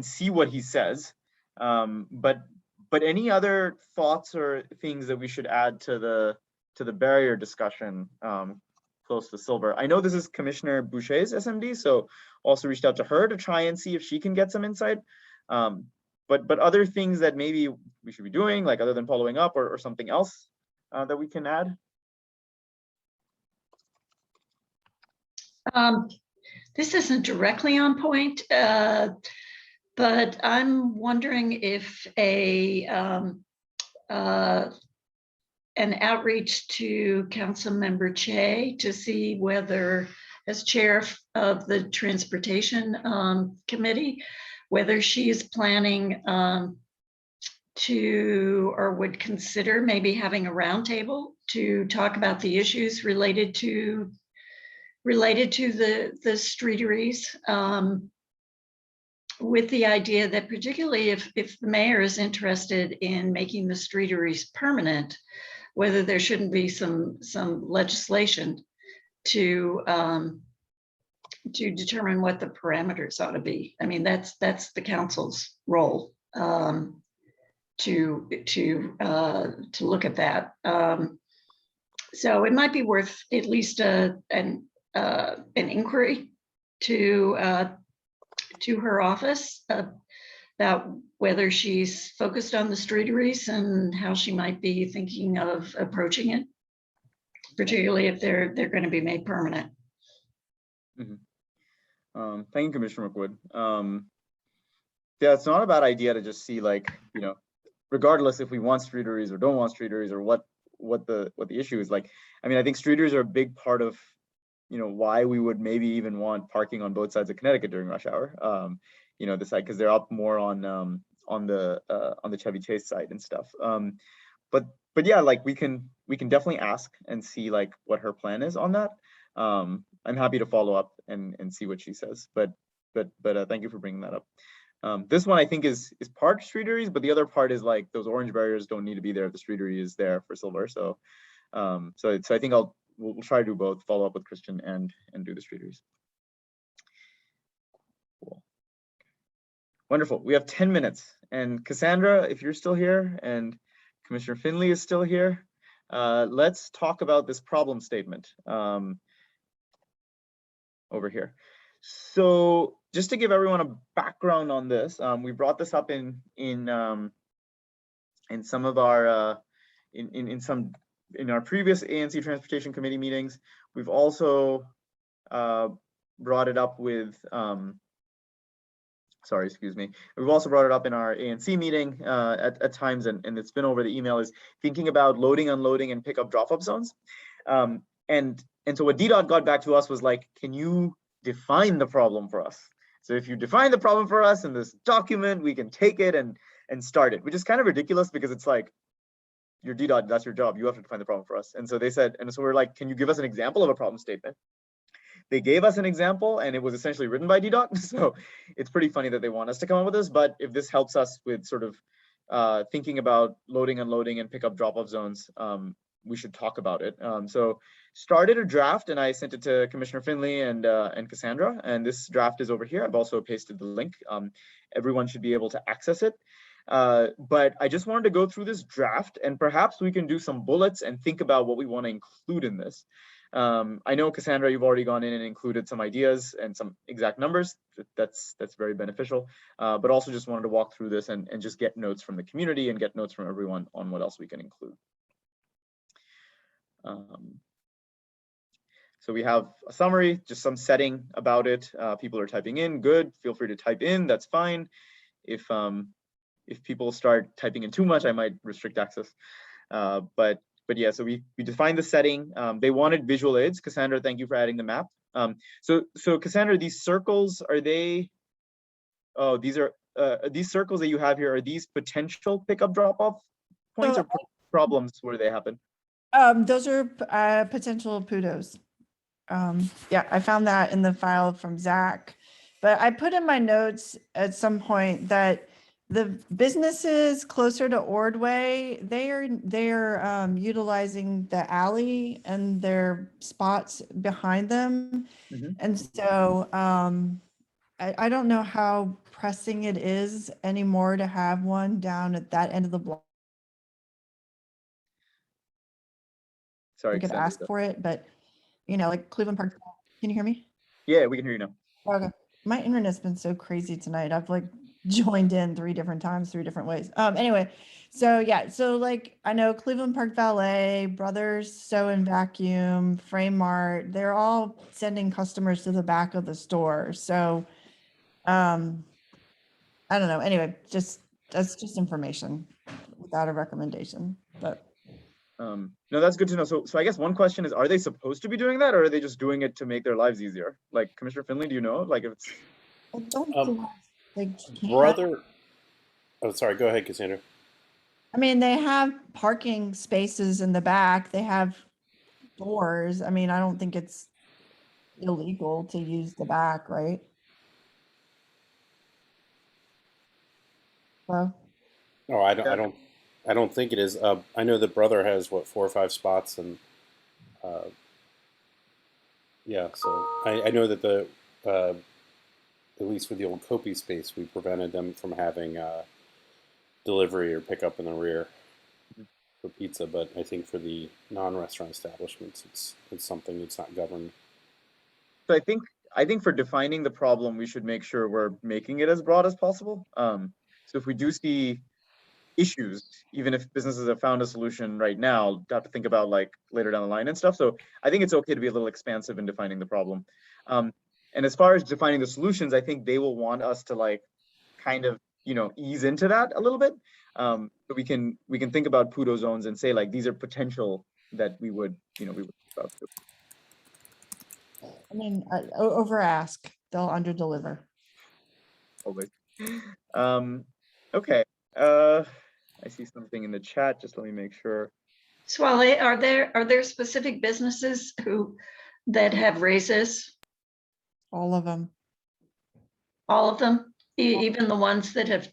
S1: see what he says. But any other thoughts or things that we should add to the barrier discussion close to Silver? I know this is Commissioner Boucher's SMD, so also reached out to her to try and see if she can get some insight. But other things that maybe we should be doing, like other than following up or something else that we can add?
S4: This isn't directly on point, but I'm wondering if an outreach to Councilmember Che to see whether, as chair of the Transportation Committee, whether she is planning to or would consider maybe having a roundtable to talk about the issues related to the streeteries, with the idea that particularly if the mayor is interested in making the streeteries permanent, whether there shouldn't be some legislation to determine what the parameters ought to be. I mean, that's the council's role, to look at that. So it might be worth at least an inquiry to her office about whether she's focused on the streeteries and how she might be thinking of approaching it, particularly if they're going to be made permanent.
S1: Mm-hmm. Thank you, Commissioner McWood. Yeah, it's not a bad idea to just see, like, regardless if we want streeteries or don't want streeteries or what the issue is. Like, I mean, I think streeteries are a big part of why we would maybe even want parking on both sides of Connecticut during rush hour. The side, because they're up more on the Chevy Chase side and stuff. But yeah, like we can definitely ask and see like what her plan is on that. I'm happy to follow up and see what she says. But thank you for bringing that up. This one I think is part streeteries, but the other part is like those orange barriers don't need to be there if the streetery is there for Silver. So I think we'll try to do both, follow up with Christian and do the streeteries. Cool. Wonderful. We have 10 minutes. And Cassandra, if you're still here and Commissioner Finley is still here, let's talk about this problem statement over here. So just to give everyone a background on this, we brought this up in some of our in our previous ANC Transportation Committee meetings. We've also brought it up with, we've also brought it up in our ANC meeting at times, and it's been over the email, is thinking about loading, unloading, and pickup drop-off zones. And so what DDOT got back to us was like, can you define the problem for us? So if you define the problem for us in this document, we can take it and start it, which is kind of ridiculous because it's like, you're DDOT, that's your job. You have to define the problem for us. And so they said, and so we're like, can you give us an example of a problem statement? They gave us an example and it was essentially written by DDOT. So it's pretty funny that they want us to come up with this, but if this helps us with sort of thinking about loading, unloading, and pickup drop-off zones, we should talk about it. So started a draft and I sent it to Commissioner Finley and Cassandra, and this draft is over here. I've also pasted the link. Everyone should be able to access it. But I just wanted to go through this draft and perhaps we can do some bullets and think about what we want to include in this. I know, Cassandra, you've already gone in and included some ideas and some exact numbers. That's very beneficial. But also just wanted to walk through this and just get notes from the community and get notes from everyone on what else we can include. So we have a summary, just some setting about it. People are typing in, good. Feel free to type in, that's fine. If people start typing in too much, I might restrict access. But yeah, so we defined the setting. They wanted visual aids. Cassandra, thank you for adding the map. So Cassandra, these circles, are they, oh, these circles that you have here, are these potential pickup drop-off points
S9: So,
S1: or problems where they happen?
S9: those are potential PUDOs. Yeah, I found that in the file from Zach, but I put in my notes at some point that the businesses closer to Ordway, they're utilizing the alley and their spots behind them.
S1: Mhm.
S9: And so I don't know how pressing it is anymore to have one down at that end of the block.
S1: Sorry,
S9: We could
S1: Cassandra.
S9: ask for it, but like Cleveland Park. Can you hear me?
S1: Yeah, we can hear you now.
S9: Okay. My internet's been so crazy tonight. I've like joined in 3 different times, 3 different ways. Anyway, so yeah, so like I know Cleveland Park Valet, Brothers Sew and Vacuum, Frame Mart, they're all sending customers to the back of the store. So I don't know. Anyway, that's just information without a recommendation. But
S1: No, that's good to know. So I guess one question is, are they supposed to be doing that, or are they just doing it to make their lives easier? Like, Commissioner Finley, do you know? Like, if it's
S9: I don't think they can.
S8: Brother, oh, sorry, go ahead, Cassandra.
S9: I mean, they have parking spaces in the back. They have doors. I mean, I don't think it's illegal to use the back, right? Well,
S8: No, I don't.
S1: Yeah.
S8: I don't think it is. I know the brother has what 4 or 5 spots, and yeah. So I know that the at least with the old Kopi space, we prevented them from having delivery or pickup in the rear for pizza. But I think for the non-restaurant establishments, it's something that's not governed.
S1: So I think for defining the problem, we should make sure we're making it as broad as possible. So if we do see issues, even if businesses have found a solution right now, have to think about like later down the line and stuff. So I think it's okay to be a little expansive in defining the problem. And as far as defining the solutions, I think they will want us to like kind of, ease into that a little bit. But we can think about PUDO zones and say like these are potential that we would think about too.
S9: I mean, over ask, they'll under deliver.
S1: Always. Okay. I see something in the chat. Just let me make sure.
S4: Swale, are there specific businesses that have raises?
S9: All of them.
S4: All of them, even the ones that have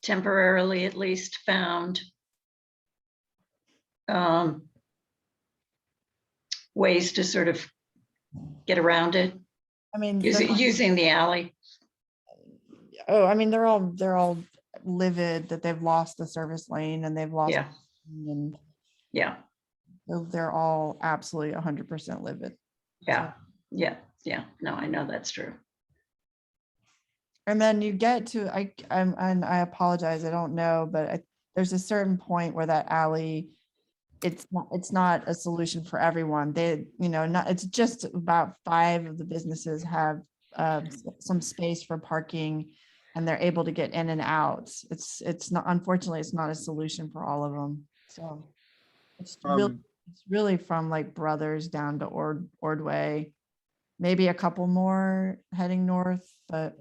S4: temporarily at least found ways to sort of get around it,
S9: I mean,
S4: using the alley.
S9: I mean, they're all livid that they've lost the service lane and they've lost.
S4: Yeah.
S9: And
S4: Yeah.
S9: they're all absolutely 100% livid.
S4: Yeah. Yeah. Yeah. No, I know that's true.
S9: And then you get to, and I apologize, I don't know, but there's a certain point where that alley, it's not a solution for everyone. It's just about 5 of the businesses have some space for parking and they're able to get in and out. It's not, unfortunately, it's not a solution for all of them. So it's really from like Brothers down to Ordway, maybe a couple more heading north, but.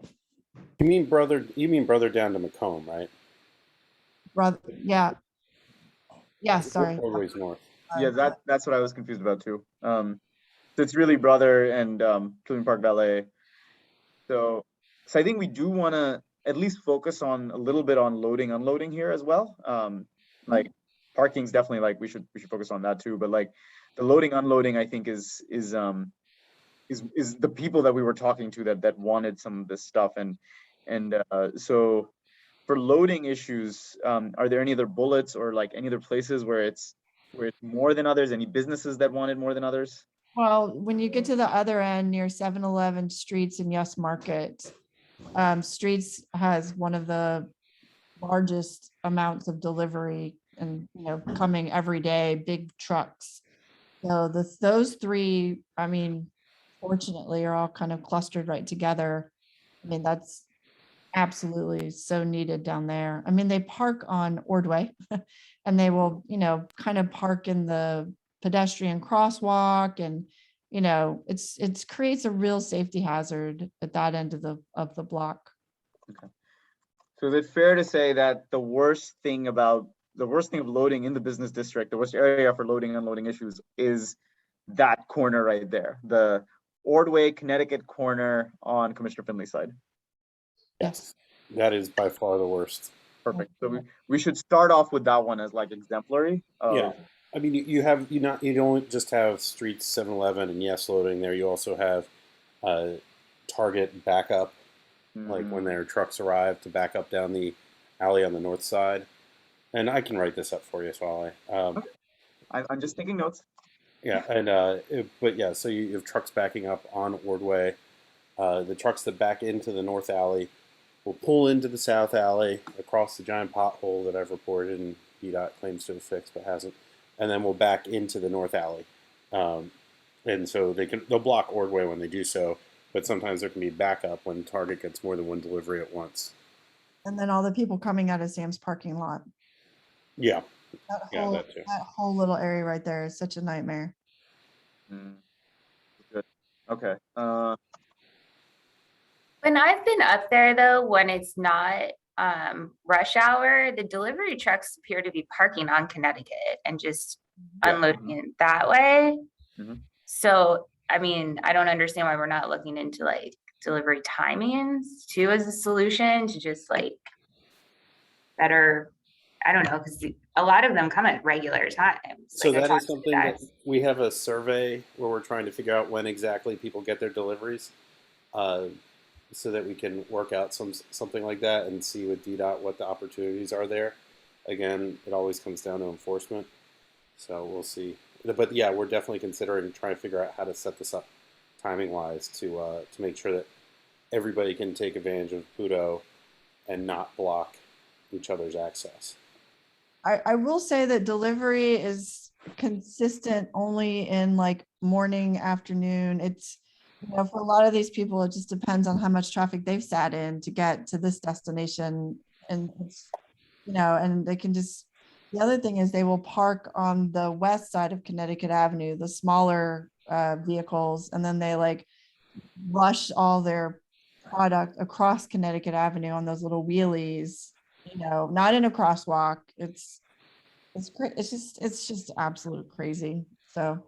S8: You mean brother down to Macomb, right?
S9: Brother, yeah. Yeah, sorry.
S8: Ordway's north.
S1: Yeah, that's what I was confused about too. So it's really Brother and Cleveland Park Valet. So I think we do want to at least focus on a little bit on loading, unloading here as well. Like parking's definitely like we should focus on that too. But like the loading, unloading, I think is the people that we were talking to that wanted some of this stuff. And so for loading issues, are there any other bullets or like any other places where it's with more than others? Any businesses that wanted more than others?
S9: Well, when you get to the other end near 7-Eleven Streets and Yes Market, Streets has one of the largest amounts of delivery and, coming every day, big trucks. So those three, I mean, fortunately are all kind of clustered right together. I mean, that's absolutely so needed down there. I mean, they park on Ordway and they will, kind of park in the pedestrian crosswalk and, it's creates a real safety hazard at that end of the block.
S1: So is it fair to say that the worst thing of loading in the business district, the worst area for loading and unloading issues is that corner right there, the Ordway, Connecticut corner on Commissioner Finley's side?
S9: Yes.
S8: That is by far the worst.
S1: Perfect. So we should start off with that one as like exemplary.
S8: Yeah. I mean, you don't just have Streets, 7-Eleven, and Yes loading there. You also have Target backup, like when their trucks arrive to back up down the alley on the north side. And I can write this up for you, Swale.
S1: Okay. I'm just taking notes.
S8: Yeah, and but yeah, so you have trucks backing up on Ordway. The trucks that back into the north alley will pull into the south alley across the giant pothole that I've reported and DDOT claims to have fixed but hasn't, and then we'll back into the north alley. And so they'll block Ordway when they do so, but sometimes there can be backup when Target gets more than one delivery at once.
S9: And then all the people coming out of Sam's parking lot.
S8: Yeah.
S9: That
S8: Yeah,
S9: whole,
S8: that too.
S9: that whole little area right there is such a nightmare.
S1: Good. Okay.
S3: When I've been up there though, when it's not rush hour, the delivery trucks appear to be parking on Connecticut and just unloading it that way.
S1: Mhm.
S3: So, I mean, I don't understand why we're not looking into like delivery timings too as a solution to just like better, I don't know, because a lot of them come at regular times.
S8: So
S3: Like, I
S8: that
S3: talked
S8: is
S3: to
S8: something
S3: the
S8: that
S3: guys.
S8: we have a survey where we're trying to figure out when exactly people get their deliveries, so that we can work out something like that and see with DDOT what the opportunities are there. Again, it always comes down to enforcement, so we'll see. But yeah, we're definitely considering trying to figure out how to set this up timing wise to make sure that everybody can take advantage of Pudo and not block each other's access.
S9: I will say that delivery is consistent only in like morning, afternoon. It's, for a lot of these people, it just depends on how much traffic they've sat in to get to this destination. And it's, and they can just, the other thing is they will park on the west side of Connecticut Avenue, the smaller vehicles, and then they like rush all their product across Connecticut Avenue on those little wheelies, not in a crosswalk. It's great. It's just absolute crazy. So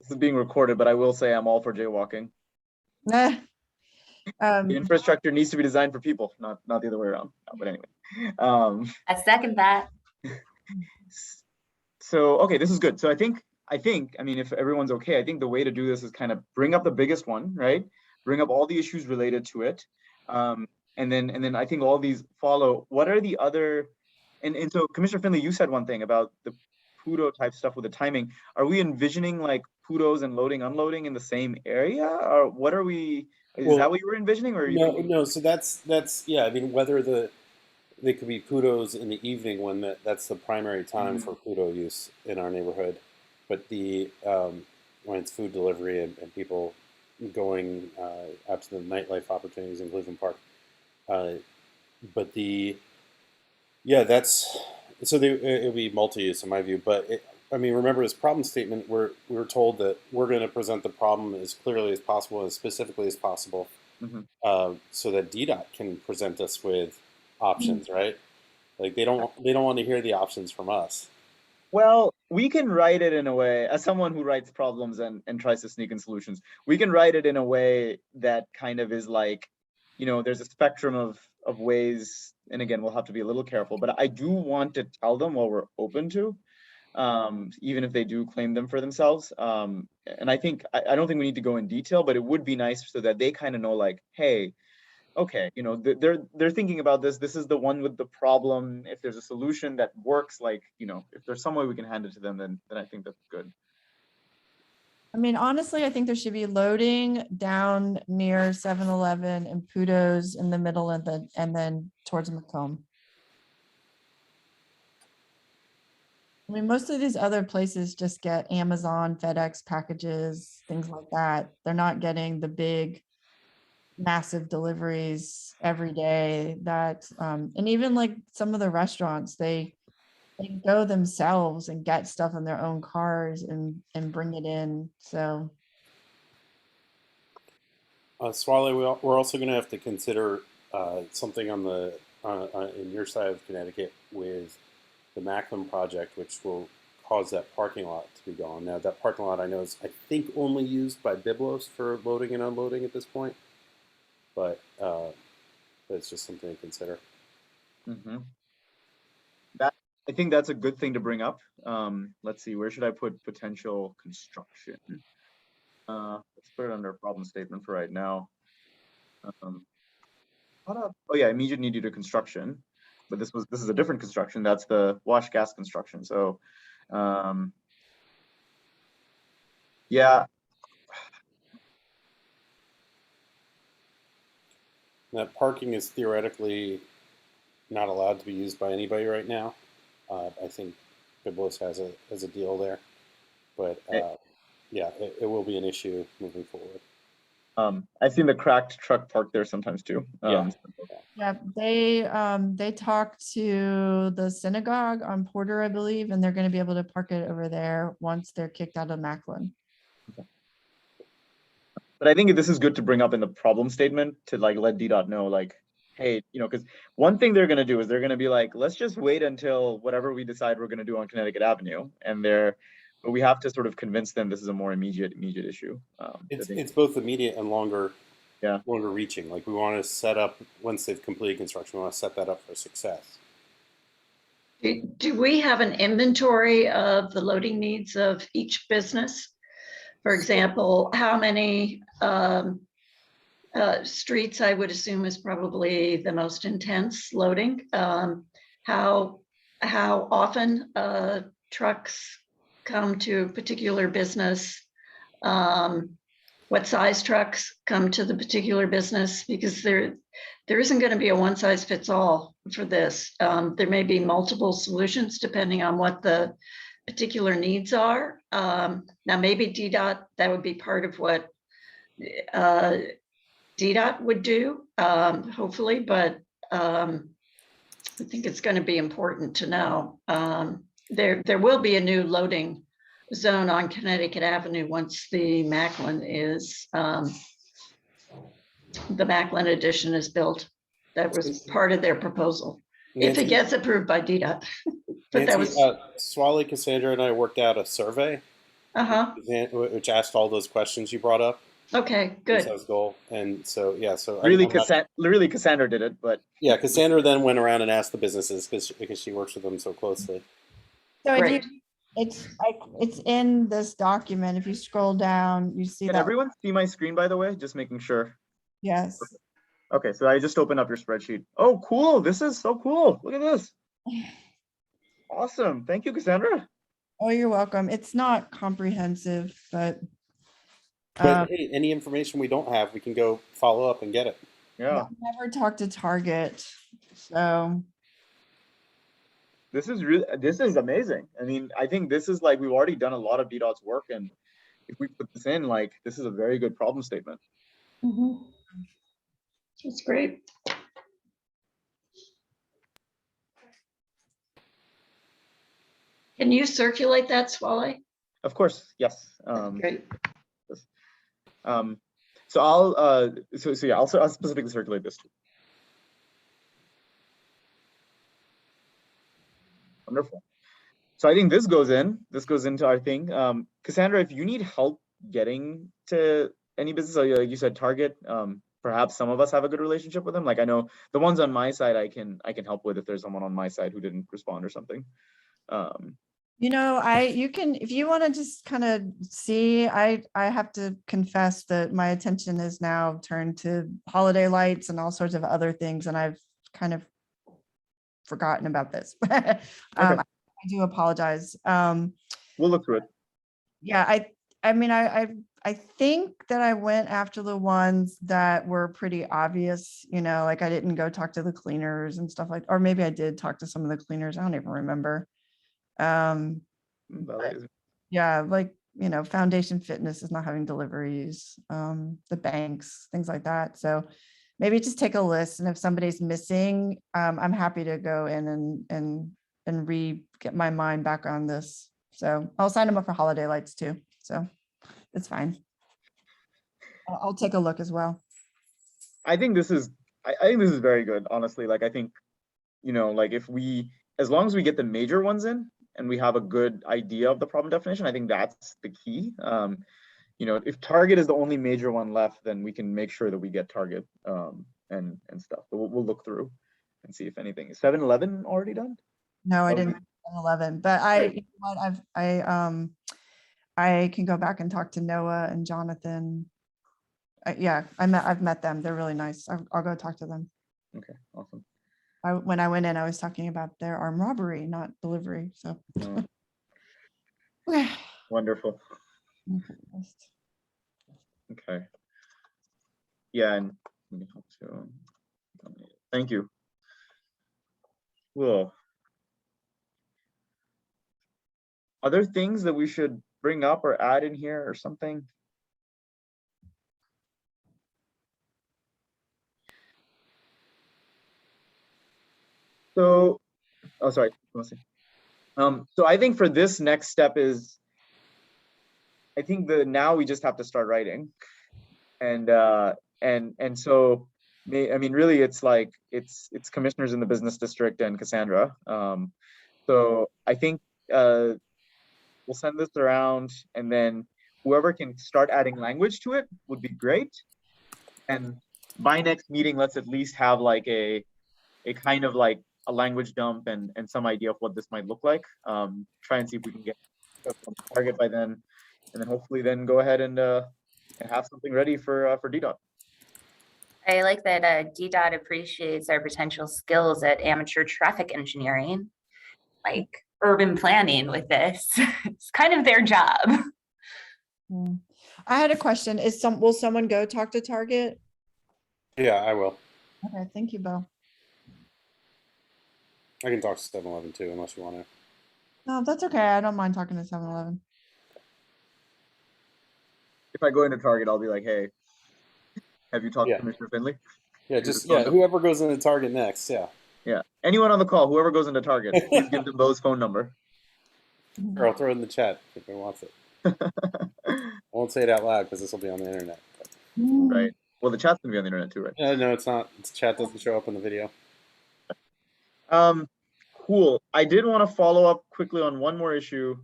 S1: This is being recorded, but I will say I'm all for jaywalking. The infrastructure needs to be designed for people, not the other way around. But anyway,
S3: I second that.
S1: So okay, this is good. So I think, I mean, if everyone's okay, I think the way to do this is kind of bring up the biggest one, right? Bring up all the issues related to it. And then I think all these follow. What are the other, and so Commissioner Finley, you said one thing about the Pudo type stuff with the timing. Are we envisioning like Pudos and loading, unloading in the same area? Or what are we, is that what you were envisioning? Or are you thinking?
S8: No, so that's yeah, I mean, whether they could be Pudos in the evening when that's the primary time for Pudo use in our neighborhood. But when it's food delivery and people going out to the nightlife opportunities in Cleveland Park. But that's, so it'll be multi-use in my view. But I mean, remember this problem statement, we were told that we're going to present the problem as clearly as possible and as specifically as possible, so that DDOT can present us with options, right? Like they don't want to hear the options from us.
S1: Well, we can write it in a way, as someone who writes problems and tries to sneak in solutions, we can write it in a way that kind of is like, there's a spectrum of ways, and again, we'll have to be a little careful, but I do want to tell them what we're open to, even if they do claim them for themselves. And I don't think we need to go in detail, but it would be nice so that they kind of know like, hey, okay, you know, they're thinking about this. This is the one with the problem. If there's a solution that works, like, you know, if there's some way we can hand it to them, then I think that's good.
S9: I mean, honestly, I think there should be loading down near 7-Eleven and Pudo's in the middle and then towards Macomb. I mean, most of these other places just get Amazon, FedEx packages, things like that. They're not getting the big, massive deliveries every day that, and even like some of the restaurants, they go themselves and get stuff in their own cars and bring it in. So
S8: Swale, we're also going to have to consider something on the in your side of Connecticut with the Macklin project, which will cause that parking lot to be gone. Now, that parking lot I know is, I think, only used by Biblos for loading and unloading at this point, but it's just something to consider.
S1: Mm-hmm. I think that's a good thing to bring up. Let's see, where should I put potential construction? Let's put it under a problem statement for right now. Oh yeah, immediate need due to construction, but this is a different construction. That's the wash gas construction. So, yeah.
S8: That parking is theoretically not allowed to be used by anybody right now. I think Biblos has a deal there, but yeah, it will be an issue moving forward.
S1: I've seen the cracked truck parked there sometimes too.
S9: yeah, they talked to the synagogue on Porter, I believe, and they're going to be able to park it over there once they're kicked out of Macklin.
S1: Okay. But I think this is good to bring up in the problem statement to like let DDOT know, like, hey, you know, because one thing they're going to do is they're going to be like, let's just wait until whatever we decide we're going to do on Connecticut Avenue, but we have to sort of convince them this is a more immediate issue.
S8: It's both immediate and longer
S1: Yeah.
S8: longer reaching. Like, we want to set up, once they've completed construction, we want to set that up for success.
S4: Do we have an inventory of the loading needs of each business? For example, how many streets, I would assume, is probably the most intense loading. How often trucks come to a particular business? What size trucks come to the particular business? Because there isn't going to be a one size fits all for this. There may be multiple solutions depending on what the particular needs are. Now, maybe DDOT, that would be part of what DDOT would do, hopefully, but I think it's going to be important to know. There will be a new loading zone on Connecticut Avenue once the Macklin addition is built. That was part of their proposal, if it gets approved by DDOT. But
S8: Nancy,
S4: that was
S8: Swale, Cassandra, and I worked out a survey, which asked all those questions you brought up.
S4: Okay, good.
S8: That was goal. And so, yeah, so
S1: really Cassandra did it, but
S8: yeah, Cassandra then went around and asked the businesses because she works with them so closely.
S9: So
S4: Great.
S9: it's in this document. If you scroll down, you see
S1: can
S9: that.
S1: everyone see my screen, by the way? Just making sure.
S9: Yes.
S1: Okay, so I just opened up your spreadsheet. Oh, cool. This is so cool. Look at this. Awesome. Thank you, Cassandra.
S9: Oh, you're welcome. It's not comprehensive, but
S8: Hey, any information we don't have, we can go follow up and get it.
S1: Yeah.
S9: never talked to Target. So
S1: This is amazing. I mean, I think this is like, we've already done a lot of DDOT's work, and if we put this in, like, this is a very good problem statement.
S4: That's great. Can you circulate that, Swale?
S1: Of course, yes.
S4: Great.
S1: So I'll I'll specifically circulate this too. Wonderful. So I think this goes into our thing. Cassandra, if you need help getting to any business, like you said, Target, perhaps some of us have a good relationship with them. Like, I know the ones on my side I can help with if there's someone on my side who didn't respond or something.
S9: You can, if you want to just kind of see, I have to confess that my attention is now turned to holiday lights and all sorts of other things, and I've kind of forgotten about this. I do apologize.
S1: We'll look through it.
S9: Yeah, I mean, I think that I went after the ones that were pretty obvious, like I didn't go talk to the cleaners and stuff or maybe I did talk to some of the cleaners. I don't even remember. Yeah, like, Foundation Fitness is not having deliveries, the banks, things like that. So maybe just take a list, and if somebody's missing, I'm happy to go in and get my mind back on this. So I'll sign them up for holiday lights too. So it's fine. I'll take a look as well.
S1: I think this is very good, honestly. Like, I think, like as long as we get the major ones in and we have a good idea of the problem definition, I think that's the key. If target is the only major one left, then we can make sure that we get target and stuff. But we'll look through and see if anything. Is 7-Eleven already done?
S9: No, I
S1: Okay.
S9: didn't. 11, but I can go back and talk to Noah and Jonathan. Yeah, I've met them. They're really nice. I'll go talk to them.
S1: Okay, awesome.
S9: When I went in, I was talking about their armed robbery, not delivery. So
S1: Wonderful. Okay. Yeah, and thank you. Cool. Other things that we should bring up or add in here or something? So, sorry. So I think for this next step is, I think now we just have to start writing, and so really it's like it's commissioners in the business district and Cassandra. So I think we'll send this around, and then whoever can start adding language to it would be great. And by next meeting, let's at least have like a kind of like a language dump and some idea of what this might look like. Try and see if we can get on target by then, and then hopefully then go ahead and have something ready for DDOT.
S3: I like that DDOT appreciates our potential skills at amateur traffic engineering, like urban planning with this. It's kind of their job.
S9: I had a question. Will someone go talk to Target?
S8: Yeah, I will.
S9: Okay, thank you, Bo.
S8: I can talk to 7-Eleven too, unless you want to.
S9: No, that's okay. I don't mind talking to 7-Eleven.
S1: If I go into Target, I'll be like, hey, have you talked to Commissioner Finley?
S8: Yeah, whoever goes into Target next,
S1: Yeah, anyone on the call, whoever goes into Target, please give them Bo's phone number.
S8: Or I'll throw it in the chat if anyone wants it. I won't say it out loud because this will be on the internet.
S1: Right. Well, the chat's gonna be on the internet too, right?
S8: No, it's not. The chat doesn't show up in the video.
S1: Cool. I did want to follow up quickly on one more issue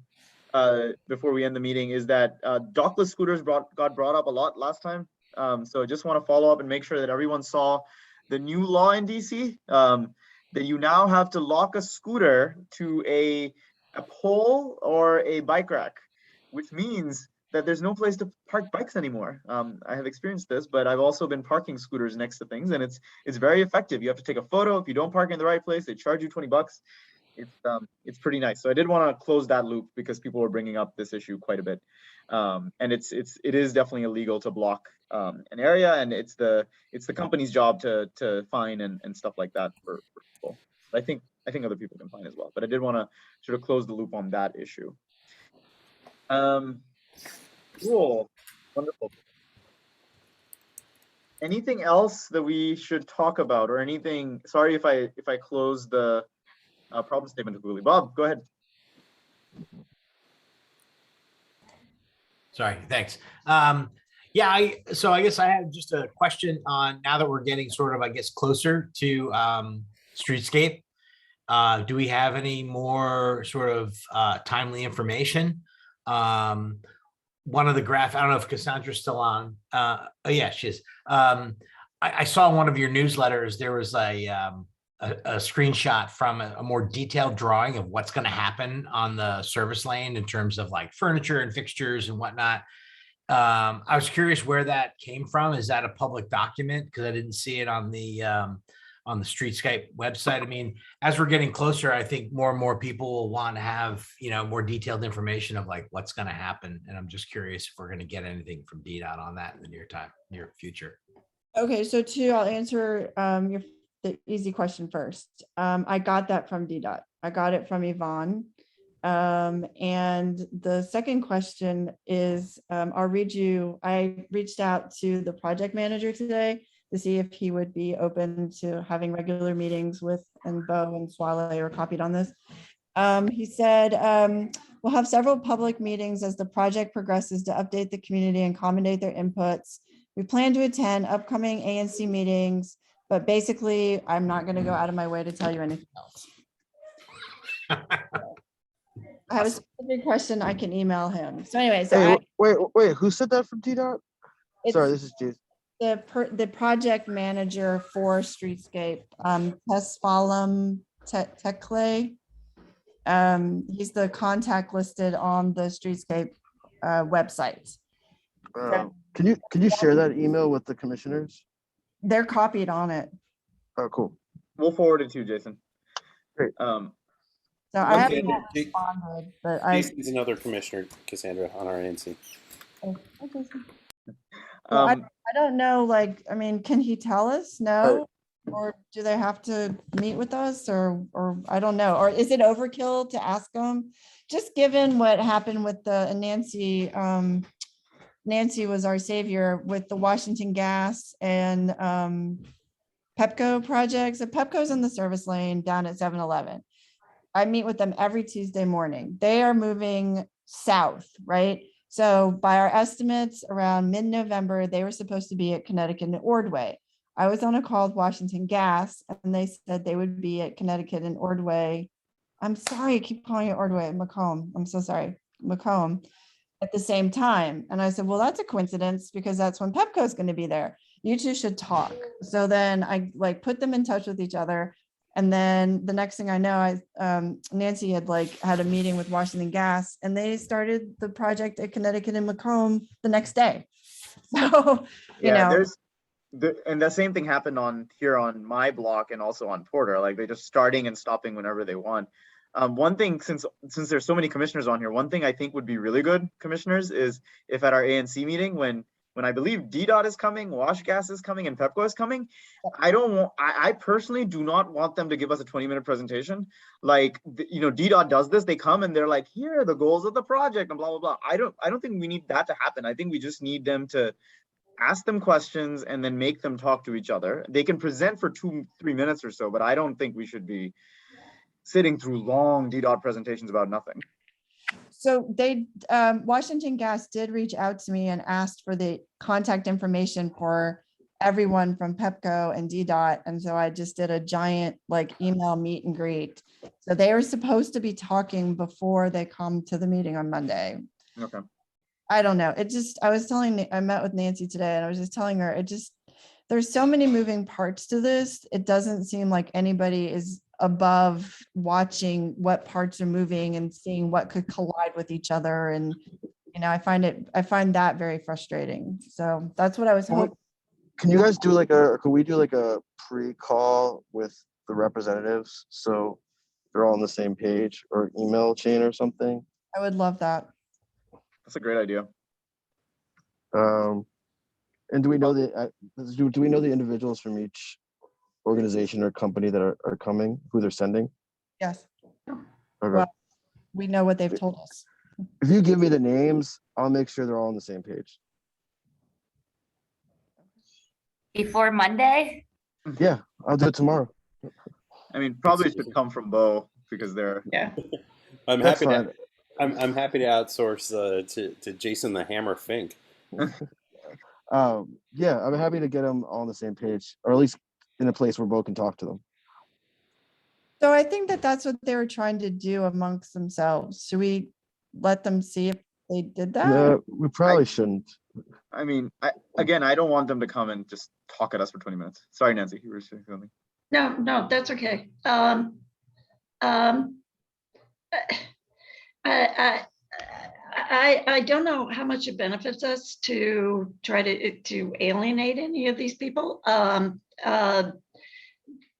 S1: before we end the meeting. Is that dockless scooters got brought up a lot last time. So I just want to follow up and make sure that everyone saw the new law in DC that you now have to lock a scooter to a pole or a bike rack, which means that there's no place to park bikes anymore. I have experienced this, but I've also been parking scooters next to things, and it's very effective. You have to take a photo. If you don't park in the right place, they charge you $20. It's pretty nice. So I did want to close that loop because people were bringing up this issue quite a bit, and it is definitely illegal to block an area, and it's the company's job to fine and stuff like that for people. But I think other people can fine as well. But I did want to sort of close the loop on that issue. Cool, wonderful. Anything else that we should talk about, or anything? Sorry if I close the problem statement too quickly. Bob, go ahead.
S5: Sorry, thanks. So I guess I have just a question on, now that we're getting sort of, I guess, closer to streetscape, do we have any more sort of timely information? One of the I don't know if Cassandra's still on. Oh yeah, she is. I saw in one of your newsletters, there was a a screenshot from a more detailed drawing of what's going to happen on the service lane in terms of like furniture and fixtures and whatnot. I was curious where that came from. Is that a public document? Because I didn't see it on the Streetscape website. I mean, as we're getting closer, I think more and more people will want to have, more detailed information of like what's going to happen. And I'm just curious if we're going to get anything from DDOT on that in the near future.
S9: Okay, so I'll answer the easy question first. I got that from DDOT. I got it from Yvonne. And the second question is, I reached out to the project manager today to see if he would be open to having regular meetings with, and Bo and Swale are copied on this. He said, we'll have several public meetings as the project progresses to update the community and accommodate their inputs. We plan to attend upcoming ANC meetings, but basically I'm not going to go out of my way to tell you anything else. I have a specific question, I can email him. So anyway, so
S10: Hey, wait, who said that from DDOT? Sorry, this is Jason.
S9: the project manager for Streetscape, Tesfalam Tekle. He's the contact listed on the Streetscape website.
S10: Can you share that email with the commissioners?
S9: They're copied on it.
S10: Oh, cool.
S1: We'll forward it to you, Jason.
S10: Great.
S9: So I haven't responded, but
S8: Jason's another commissioner, Cassandra, on our ANC.
S9: I don't know, like, I mean, can he tell us? No? Or do they have to meet with us or I don't know, or is it overkill to ask them? Just given what happened with the Nancy, Nancy was our savior with the Washington Gas and Pepco projects. The Pepco's in the service lane down at 7-Eleven. I meet with them every Tuesday morning. They are moving south, right? So by our estimates, around mid-November, they were supposed to be at Connecticut and Ordway. I was on a call with Washington Gas, and they said they would be at Connecticut and Ordway. I'm sorry, I keep calling it Ordway, Macomb. I'm so sorry, Macomb, at the same time. And I said, well, that's a coincidence because that's when Pepco is going to be there. You two should talk. So then I put them in touch with each other. And then the next thing I know, Nancy had had a meeting with Washington Gas, and they started the project at Connecticut and Macomb the next day. So, you know.
S1: And the same thing happened here on my block and also on Porter. Like they're just starting and stopping whenever they want. One thing, since there's so many commissioners on here, one thing I think would be really good, commissioners, is if at our ANC meeting, when I believe DDOT is coming, Wash Gas is coming, and Pepco is coming, I personally do not want them to give us a 20-minute presentation. Like, DDOT does this, they come and they're like, here are the goals of the project and blah, blah, blah. I don't think we need that to happen. I think we just need them to ask them questions and then make them talk to each other. They can present for 2-3 minutes or so, but I don't think we should be sitting through long DDOT presentations about nothing.
S9: So Washington Gas did reach out to me and asked for the contact information for everyone from Pepco and DDOT. And so I just did a giant email meet and greet. So they were supposed to be talking before they come to the meeting on Monday.
S1: Okay.
S9: I don't know. I met with Nancy today and I was just telling her, there's so many moving parts to this. It doesn't seem like anybody is above watching what parts are moving and seeing what could collide with each other. And, I find that very frustrating. So that's what I was hoping.
S10: Can you guys do can we do a pre-call with the representatives so they're all on the same page, or email chain or something?
S9: I would love that.
S1: That's a great idea.
S10: And do we know the individuals from each organization or company that are coming, who they're sending?
S9: Yes.
S10: Okay.
S9: Well, we know what they've told us.
S10: If you give me the names, I'll make sure they're all on the same page.
S3: Before Monday?
S10: Yeah, I'll do it tomorrow.
S1: I mean, probably should come from Bo because they're.
S4: Yeah.
S8: I'm
S10: That's
S8: happy
S10: fine.
S8: I'm happy to outsource to Jason the Hammer Fink.
S10: Yeah, I'm happy to get them all on the same page, or at least in a place where Bo can talk to them.
S9: So I think that's what they were trying to do amongst themselves. Should we let them see if they did that?
S10: Yeah, we probably shouldn't.
S1: I mean, I don't want them to come and just talk at us for 20 minutes. Sorry, Nancy, you were saying something.
S4: No, that's okay. Um, I don't know how much it benefits us to try to alienate any of these people.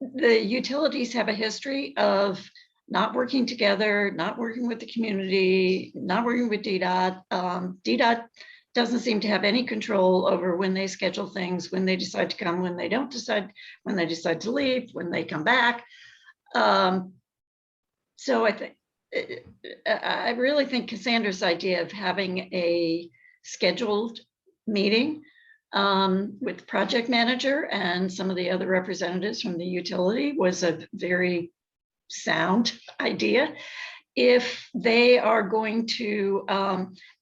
S4: The utilities have a history of not working together, not working with the community, not working with DDOT. DDOT doesn't seem to have any control over when they schedule things, when they decide to come, when they don't decide, when they decide to leave, when they come back. So I think, I really think Cassandra's idea of having a scheduled meeting with the project manager and some of the other representatives from the utility was a very sound idea. If they are going to,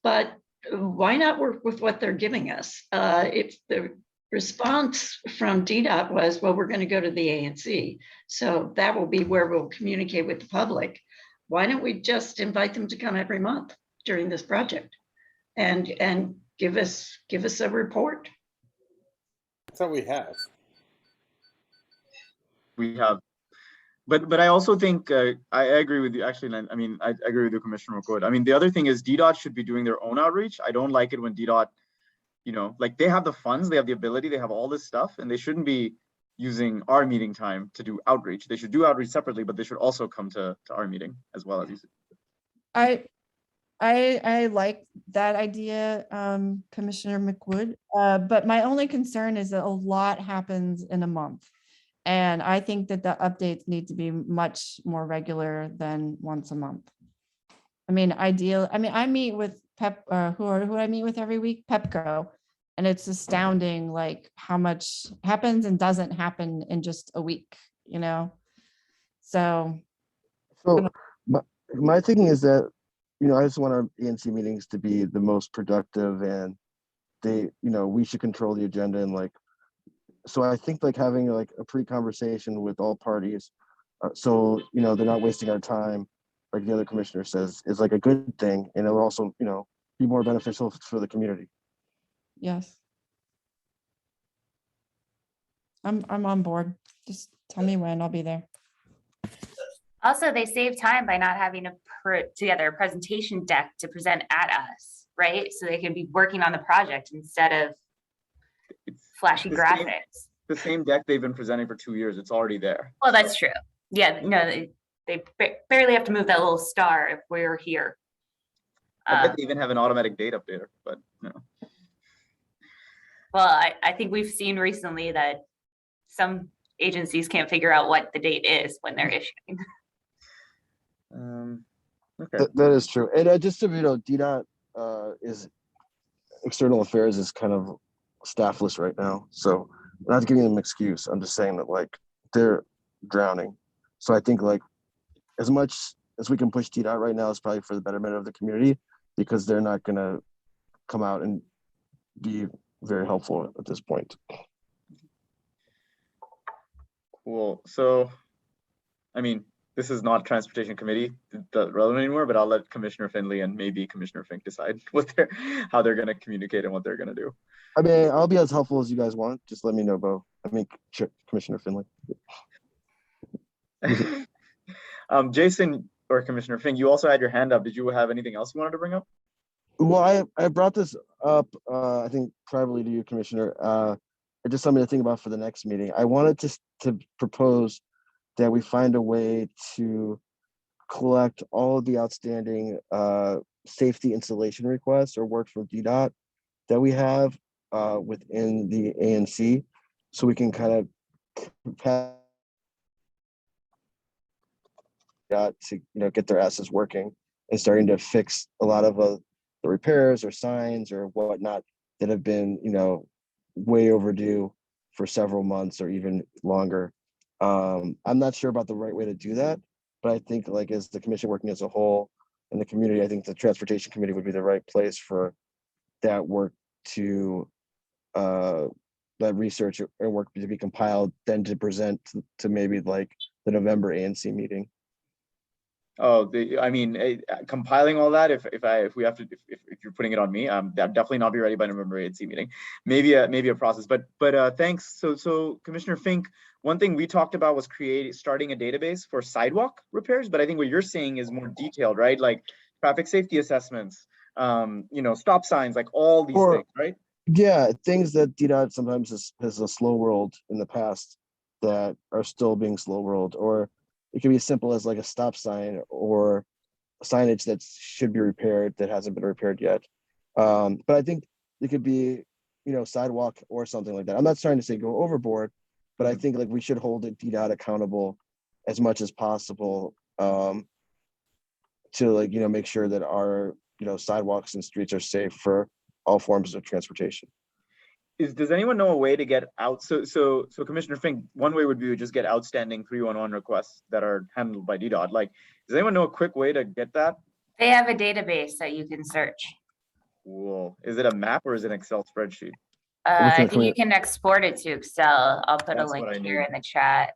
S4: but why not work with what they're giving us? If the response from DDOT was, well, we're going to go to the ANC. So that will be where we'll communicate with the public. Why don't we just invite them to come every month during this project and give us a report?
S8: I thought we have.
S1: We have, but I also think I agree with you. Actually, I mean, I agree with you, Commissioner McWood. I mean, the other thing is DDOT should be doing their own outreach. I don't like it when DDOT, you know, like they have the funds, they have the ability, they have all this stuff, and they shouldn't be using our meeting time to do outreach. They should do outreach separately, but they should also come to our meeting as well as you said.
S9: I like that idea, Commissioner McWood. But my only concern is that a lot happens in a month. And I think that the updates need to be much more regular than once a month. I mean, I meet with who I meet with every week, Pepco. And it's astounding, like how much happens and doesn't happen in just a week, you know? So.
S10: So my thinking is that, you know, I just want our ANC meetings to be the most productive, and they, you know, we should control the agenda. And like, so I think like having like a pre-conversation with all parties, so, you know, they're not wasting our time, like the other commissioner says, is like a good thing. And it'll also, you know, be more beneficial for the community.
S9: Yes. I'm on board. Just tell me when, I'll be there.
S3: Also, they save time by not having to put together a presentation deck to present at us, right? So they can be working on the project instead of flashy graphics.
S1: The same deck they've been presenting for 2 years. It's already there.
S3: Well, that's true. Yeah, no, they barely have to move that little star if we're here.
S1: I bet they even have an automatic date updater, but you know.
S3: Well, I think we've seen recently that some agencies can't figure out what the date is when they're issuing.
S1: Okay.
S10: That is true. And just so you know, DDOT is external affairs is kind of staffless right now. So I'm not giving them an excuse. I'm just saying that like they're drowning. So I think like as much as we can push DDOT right now is probably for the betterment of the community, because they're not going to come out and be very helpful at this point.
S1: Cool. So, I mean, this is not transportation committee relevant anymore, but I'll let Commissioner Finley and maybe Commissioner Fink decide how they're going to communicate and what they're going to do.
S10: I mean, I'll be as helpful as you guys want. Just let me know, Bo. I mean, Commissioner Finley.
S1: Jason or Commissioner Fink, you also had your hand up. Did you have anything else you wanted to bring up?
S10: Well, I brought this up, I think privately to you, Commissioner. Just something to think about for the next meeting. I wanted to propose that we find a way to collect all of the outstanding safety installation requests or work from DDOT that we have within the ANC, so we can kind of to get their asses working and starting to fix a lot of the repairs or signs or whatnot that have been way overdue for several months or even longer. I'm not sure about the right way to do that, but I think like as the commission working as a whole and the community, I think the transportation committee would be the right place for that work to that research and work to be compiled, then to present to maybe like the November ANC meeting.
S1: Oh, I mean, compiling all that, if we have to, if you're putting it on me, I'll definitely not be ready by November ANC meeting. Maybe a process, but thanks. So Commissioner Fink, one thing we talked about was starting a database for sidewalk repairs, but I think what you're saying is more detailed, right? Like traffic safety assessments, stop signs, like all these
S10: Or-
S1: things, right?
S10: Yeah, things that DDOT sometimes is a slow world in the past that are still being slow world, or it can be as simple as like a stop sign or signage that should be repaired that hasn't been repaired yet. But I think it could be, sidewalk or something like that. I'm not trying to say go overboard, but I think like we should hold it DDOT accountable as much as possible to like, make sure that our, sidewalks and streets are safe for all forms of transportation.
S1: Does anyone know a way to get out? So Commissioner Fink, one way would be to just get outstanding 311 requests that are handled by DDOT. Like, does anyone know a quick way to get that?
S3: They have a database that you can search.
S1: Cool. Is it a map or is it an Excel spreadsheet?
S3: I think you can export it to Excel. I'll put a
S1: That's
S3: link
S1: what I
S3: here
S1: need.
S3: in the chat.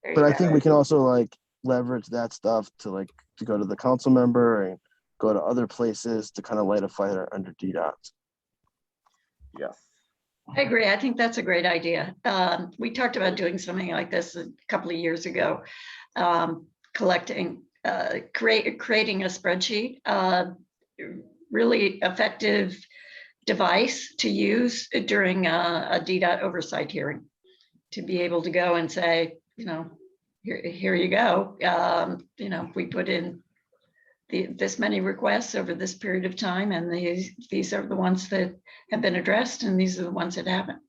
S3: There
S10: But
S3: you
S10: I
S3: go.
S10: think we can also like leverage that stuff to go to the council member and go to other places to kind of light a fire under DDOT.
S1: Yes.
S4: I agree. I think that's a great idea. We talked about doing something like this a couple of years ago, creating a spreadsheet, really effective device to use during a DDOT oversight hearing, to be able to go and say, here you go. We put in this many requests over this period of time, and these are the ones that have been addressed, and these are the ones that haven't.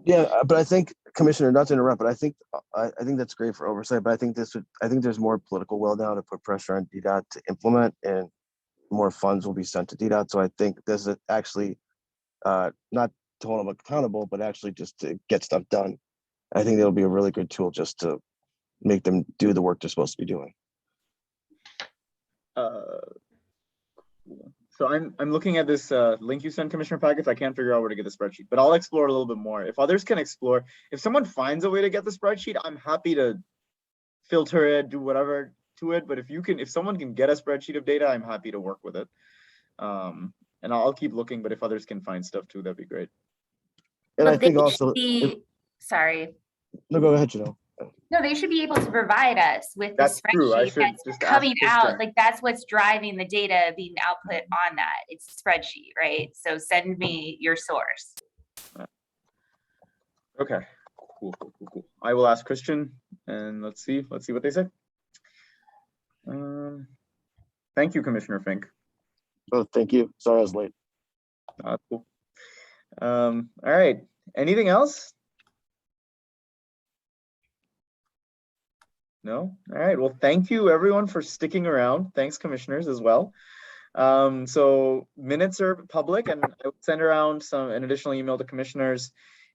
S10: Yeah, but I think, Commissioner, not to interrupt, but I think that's great for oversight. But I think there's more political will now to put pressure on DDOT to implement, and more funds will be sent to DDOT. So I think this is actually not to hold them accountable, but actually just to get stuff done. I think it'll be a really good tool just to make them do the work they're supposed to be doing.
S1: So I'm looking at this link you sent, Commissioner Packets. I can't figure out where to get the spreadsheet, but I'll explore a little bit more. If others can explore, if someone finds a way to get the spreadsheet, I'm happy to filter it, do whatever to it. But if someone can get a spreadsheet of data, I'm happy to work with it. And I'll keep looking, but if others can find stuff too, that'd be great.
S10: And
S3: But
S10: I think
S3: they
S10: also,
S3: should be, sorry.
S10: no, go ahead, Janelle.
S3: No, they should be able to provide us with the
S1: That's true. I
S3: spreadsheet
S1: should
S3: that's
S1: just ask
S3: coming out.
S1: Kristen.
S3: Like that's what's driving the data being output on that. It's a spreadsheet, right? So send me your source.
S1: Okay, cool. I will ask Christian, and let's see what they say. Thank you, Commissioner Fink.
S10: Oh, thank you. Sorry I was late.
S1: Cool. All right. Anything else? No? All right. Well, thank you everyone for sticking around. Thanks, commissioners, as well. So minutes are public, and I will send around an additional email to commissioners,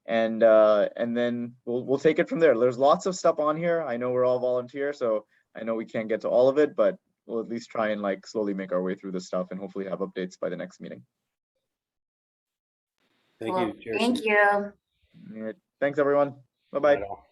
S1: and then we'll take it from there. There's lots of stuff on here. I know we're all volunteer, so I know we can't get to all of it, but we'll at least try and slowly make our way through this stuff and hopefully have updates by the next meeting.
S8: Thank you. Cheers.
S3: Thank you.
S1: All right. Thanks, everyone. Bye-bye.
S8: Not at all.